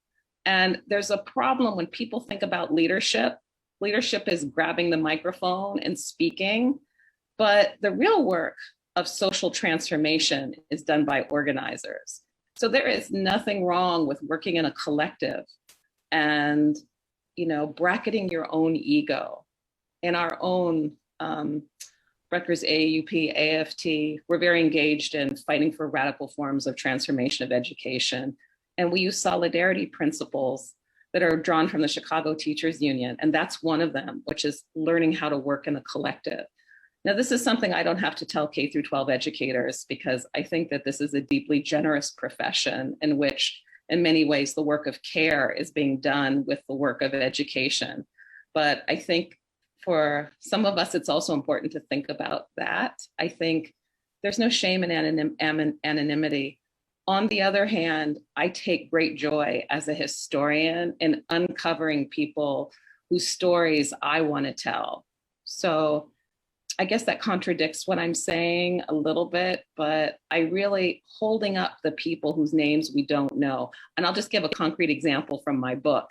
And there's a problem when people think about leadership. Leadership is grabbing the microphone and speaking, but the real work of social transformation is done by organizers. So there is nothing wrong with working in a collective and, bracketing your own ego and our own Rutgers AAUP, AFT, we're very engaged in fighting for radical forms of transformation of education. And we use solidarity principles that are drawn from the Chicago Teachers Union. And that's one of them, which is learning how to work in a collective. Now, this is something I don't have to tell K through 12 educators, because I think that this is a deeply generous profession in which, in many ways, the work of care is being done with the work of education. But I think for some of us, it's also important to think about that. I think there's no shame in anonymity. On the other hand, I take great joy as a historian in uncovering people whose stories I want to tell. So I guess that contradicts what I'm saying a little bit, but I really holding up the people whose names we don't know. And I'll just give a concrete example from my book.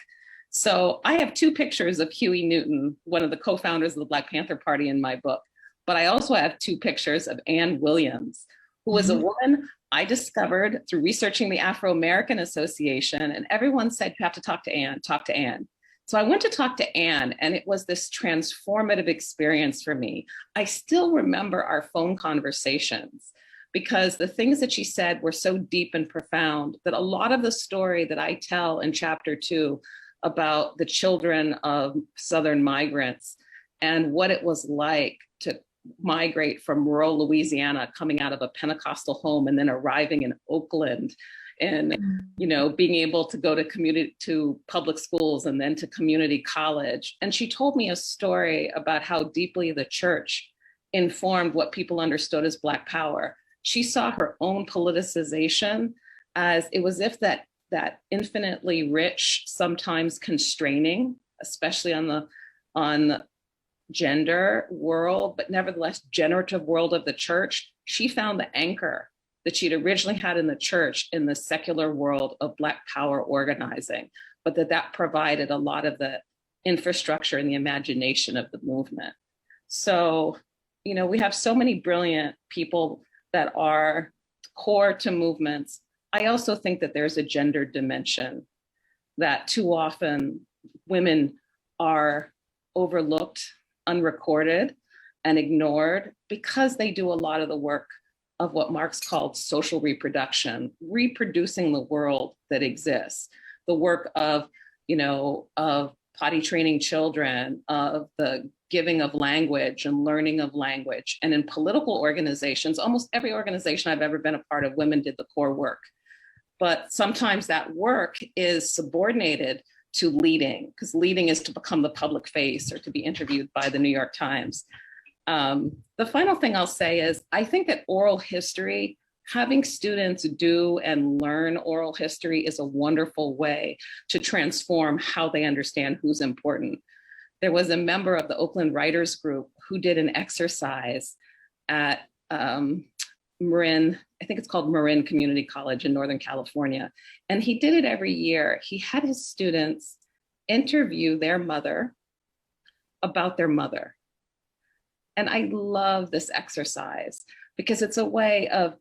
So I have two pictures of Huey Newton, one of the co-founders of the Black Panther Party, in my book, but I also have two pictures of Ann Williams, who was a woman I discovered through researching the Afro-American Association, and everyone said, you have to talk to Ann, talk to Ann. So I went to talk to Ann, and it was this transformative experience for me. I still remember our phone conversations because the things that she said were so deep and profound that a lot of the story that I tell in chapter 2 about the children of Southern migrants and what it was like to migrate from rural Louisiana, coming out of a Pentecostal home and then arriving in Oakland, and being able to go to public schools and then to community college. And she told me a story about how deeply the church informed what people understood as Black power. She saw her own politicization as it was if that infinitely rich, sometimes constraining, especially on the gender world, but nevertheless generative world of the church, she found the anchor that she'd originally had in the church in the secular world of Black power organizing, but that provided a lot of the infrastructure and the imagination of the movement. So, we have so many brilliant people that are core to movements. I also think that there's a gender dimension that too often women are overlooked, unrecorded, and ignored because they do a lot of the work of what Marx called social reproduction, reproducing the world that exists, the work of potty training children, of the giving of language and learning of language. And in political organizations, almost every organization I've ever been a part of, women did the core work. But sometimes that work is subordinated to leading, because leading is to become the public face or to be interviewed by the New York Times. The final thing I'll say is, I think that oral history, having students do and learn oral history is a wonderful way to transform how they understand who's important. There was a member of the Oakland Writers Group who did an exercise at Marin, I think it's called Marin Community College in Northern California. And he did it every year. He had his students interview their mother about their mother. And I love this exercise because it's a way of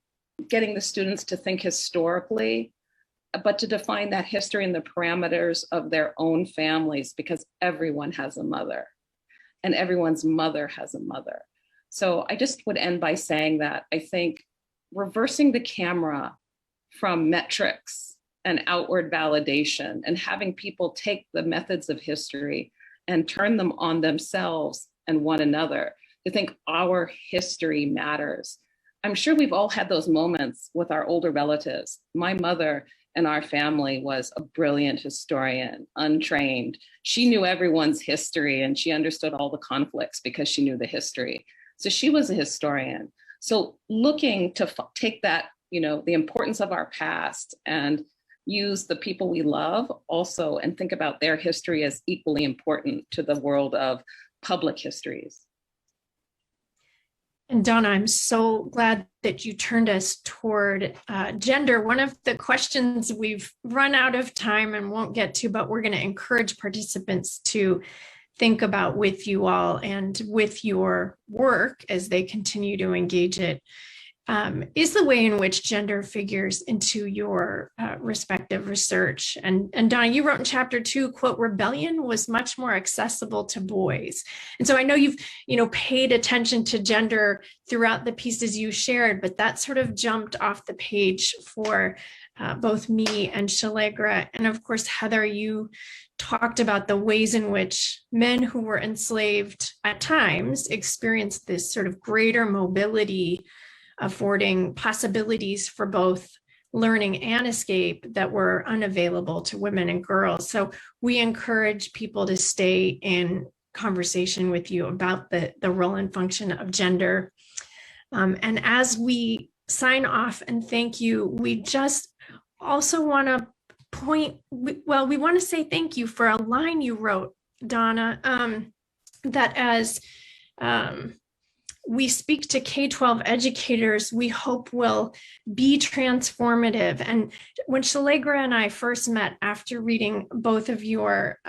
getting the students to think historically, but to define that history in the parameters of their own families, because everyone has a mother and everyone's mother has a mother. So I just would end by saying that I think reversing the camera from metrics and outward validation and having people take the methods of history and turn them on themselves and one another to think our history matters. I'm sure we've all had those moments with our older relatives. My mother in our family was a brilliant historian, untrained. She knew everyone's history and she understood all the conflicts because she knew the history. So she was a historian. So looking to take that, the importance of our past and use the people we love also and think about their history as equally important to the world of public histories. And Donna, I'm so glad that you turned us toward gender. One of the questions we've run out of time and won't get to, but we're going to encourage participants to think about with you all and with your work as they continue to engage it. is the way in which gender figures into your respective research. And Donna, you wrote in chapter 2, quote, "Rebellion was much more accessible to boys." And so I know you've, paid attention to gender throughout the pieces you shared, but that sort of jumped off the page for both me and Shallegra. And of course, Heather, you talked about the ways in which men who were enslaved at times experienced this sort of greater mobility, affording possibilities for both learning and escape that were unavailable to women and girls. So we encourage people to stay in conversation with you about the role and function of gender. And as we sign off and thank you, we just also want to we want to say thank you for a line you wrote, Donna, that as we speak to K-12 educators, we hope will be transformative. And when Shallegra and I first met after reading both of your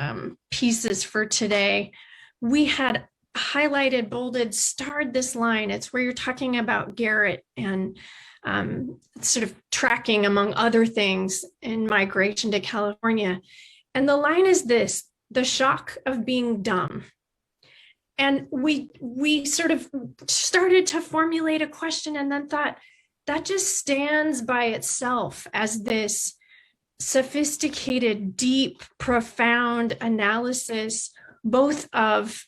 pieces for today, we had highlighted, bolded, starred this line. It's where you're talking about Garrett and sort of tracking, among other things, in migration to California. And the line is this: "The shock of being dumb." And we sort of started to formulate a question and then thought that just stands by itself as this sophisticated, deep, profound analysis, both of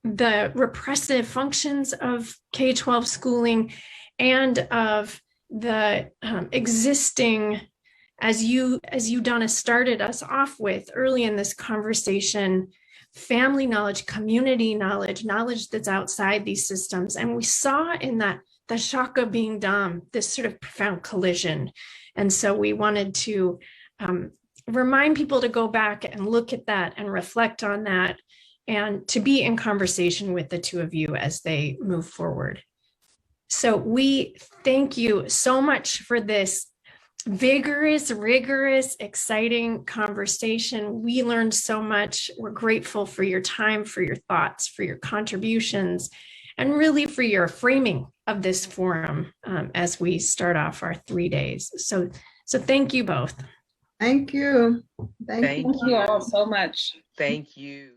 the repressive functions of K-12 schooling and of the existing, as you, Donna, started us off with early in this conversation, family knowledge, community knowledge, knowledge that's outside these systems. And we saw in that the shock of being dumb, this sort of profound collision. And so we wanted to remind people to go back and look at that and reflect on that, and to be in conversation with the two of you as they move forward. So we thank you so much for this vigorous, rigorous, exciting conversation. We learned so much. We're grateful for your time, for your thoughts, for your contributions, and really for your framing of this forum as we start off our 3 days. So thank you both. Thank you. Thank you all so much. Thank you.